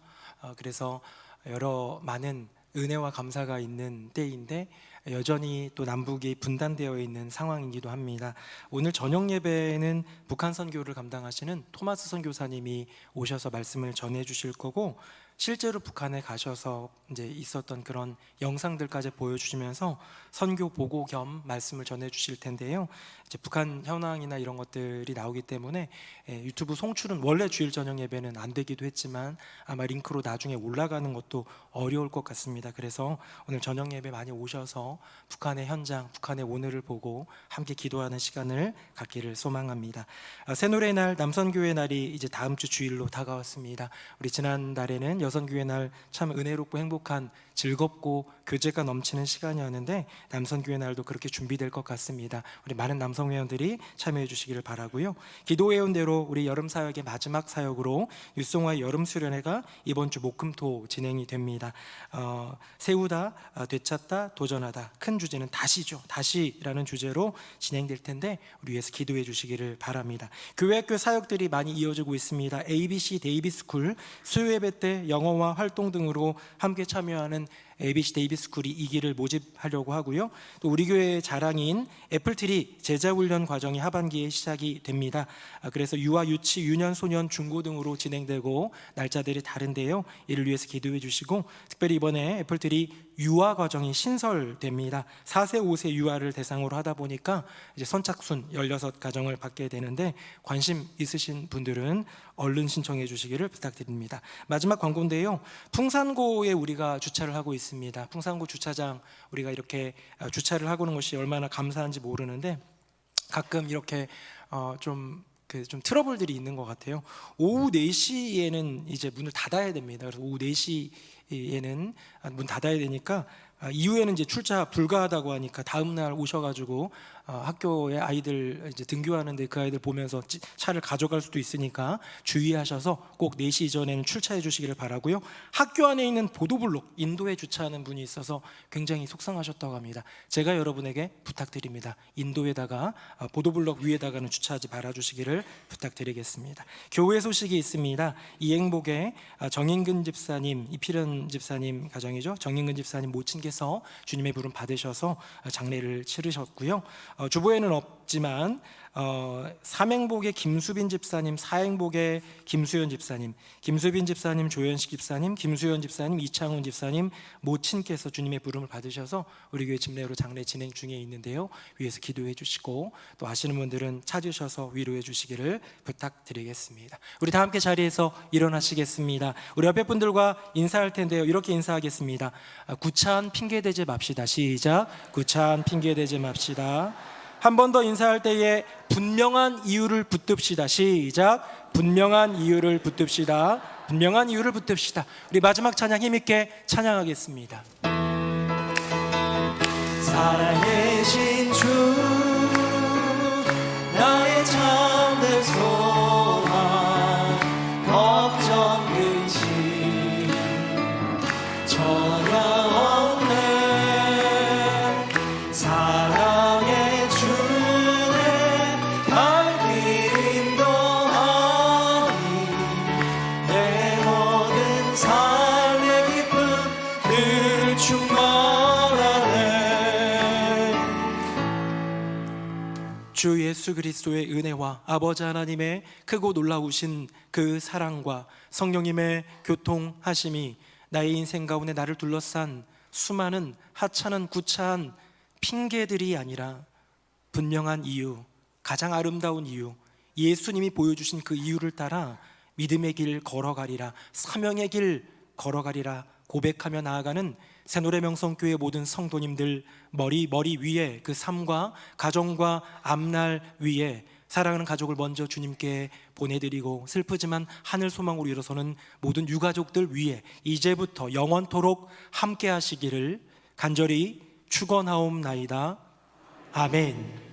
그래서 여러 많은 은혜와 감사가 있는 때인데 여전히 또 남북이 분단되어 있는 상황이기도 합니다. 오늘 저녁 예배는 북한 선교를 감당하시는 토마스 선교사님이 오셔서 말씀을 전해 주실 거고 실제로 북한에 가셔서 이제 있었던 그런 영상들까지 보여주시면서 선교 보고 겸 말씀을 전해 주실 텐데요. 이제 북한 현황이나 이런 것들이 나오기 때문에 유튜브 송출은 원래 주일 저녁 예배는 안 되기도 했지만 아마 링크로 나중에 올라가는 것도 어려울 것 같습니다. 그래서 오늘 저녁 예배 많이 오셔서 북한의 현장, 북한의 오늘을 보고 함께 기도하는 시간을 갖기를 소망합니다. 새노래 날, 남선교회 날이 이제 다음 주 주일로 다가왔습니다. 우리 지난달에는 여선교회 날 참 은혜롭고 행복한 즐겁고 교제가 넘치는 시간이었는데 남선교회 날도 그렇게 준비될 것 같습니다. 우리 많은 남성회원들이 참여해 주시기를 바라고요. 기도해온 대로 우리 여름 사역의 마지막 사역으로 뉴송와의 여름 수련회가 이번 주 목금토 진행이 됩니다. 세우다, 되찾다, 도전하다. 큰 주제는 다시죠. 다시라는 주제로 진행될 텐데 우리 위해서 기도해 주시기를 바랍니다. 교회학교 사역들이 많이 이어지고 있습니다. ABC 데이비스쿨 수요예배 때 영어와 활동 등으로 함께 참여하는 ABC 데이비스쿨이 2기를 모집하려고 하고요. 또 우리 교회의 자랑인 애플트리 제자훈련 과정이 하반기에 시작이 됩니다. 그래서 유아, 유치, 유년, 소년, 중고 등으로 진행되고 날짜들이 다른데요. 이를 위해서 기도해 주시고 특별히 이번에 애플트리 유아 과정이 신설됩니다. 4세, 5세 유아를 대상으로 하다 보니까 이제 선착순 16가정을 받게 되는데 관심 있으신 분들은 얼른 신청해 주시기를 부탁드립니다. 마지막 광고인데요. 풍산고에 우리가 주차를 하고 있습니다. 풍산고 주차장 우리가 이렇게 주차를 하고는 것이 얼마나 감사한지 모르는데 가끔 이렇게 좀 트러블들이 있는 것 같아요. 오후 4시에는 이제 문을 닫아야 됩니다. 그래서 오후 4시에는 문 닫아야 되니까 이후에는 이제 출차 불가하다고 하니까 다음 날 오셔가지고 학교에 아이들 이제 등교하는데 그 아이들 보면서 차를 가져갈 수도 있으니까 주의하셔서 꼭 4시 이전에는 출차해 주시기를 바라고요. 학교 안에 있는 보도블록 인도에 주차하는 분이 있어서 굉장히 속상하셨다고 합니다. 제가 여러분에게 부탁드립니다. 인도에다가 보도블록 위에다가는 주차하지 말아주시기를 부탁드리겠습니다. 교회 소식이 있습니다. 이행복의 정인근 집사님, 이필현 집사님 가정이죠. 정인근 집사님 모친께서 주님의 부름 받으셔서 장례를 치르셨고요. 주보에는 없지만 삼행복의 김수빈 집사님, 사행복의 김수현 집사님, 김수빈 집사님, 조현식 집사님, 김수현 집사님, 이창훈 집사님 모친께서 주님의 부름을 받으셔서 우리 교회 집내로 장례 진행 중에 있는데요. 위에서 기도해 주시고 또 아시는 분들은 찾으셔서 위로해 주시기를 부탁드리겠습니다. 우리 다 함께 자리에서 일어나시겠습니다. 우리 옆에 분들과 인사할 텐데요. 이렇게 인사하겠습니다. 구차한 핑계대지 맙시다. 시작. 구차한 핑계대지 맙시다. 한 번 더 인사할 때에 분명한 이유를 붙듭시다. 시작. 분명한 이유를 붙듭시다. 분명한 이유를 붙듭시다. 우리 마지막 찬양 힘있게 찬양하겠습니다. 살아계신 주 나의 참된 소망 걱정 근심 전혀 없네 사랑의 주내 갈림도 아니 내 모든 삶의 기쁨 늘 충만하네. 주 예수 그리스도의 은혜와 아버지 하나님의 크고 놀라우신 그 사랑과 성령님의 교통하심이 나의 인생 가운데 나를 둘러싼 수많은 하찮은 구차한 핑계들이 아니라 분명한 이유, 가장 아름다운 이유, 예수님이 보여주신 그 이유를 따라 믿음의 길 걸어가리라, 사명의 길 걸어가리라 고백하며 나아가는 새노래 명성교회 모든 성도님들 머리 위에 그 삶과 가정과 앞날 위에 사랑하는 가족을 먼저 주님께 보내드리고 슬프지만 하늘 소망으로 일어서는 모든 유가족들 위에 이제부터 영원토록 함께 하시기를 간절히 축원하옵나이다. 아멘.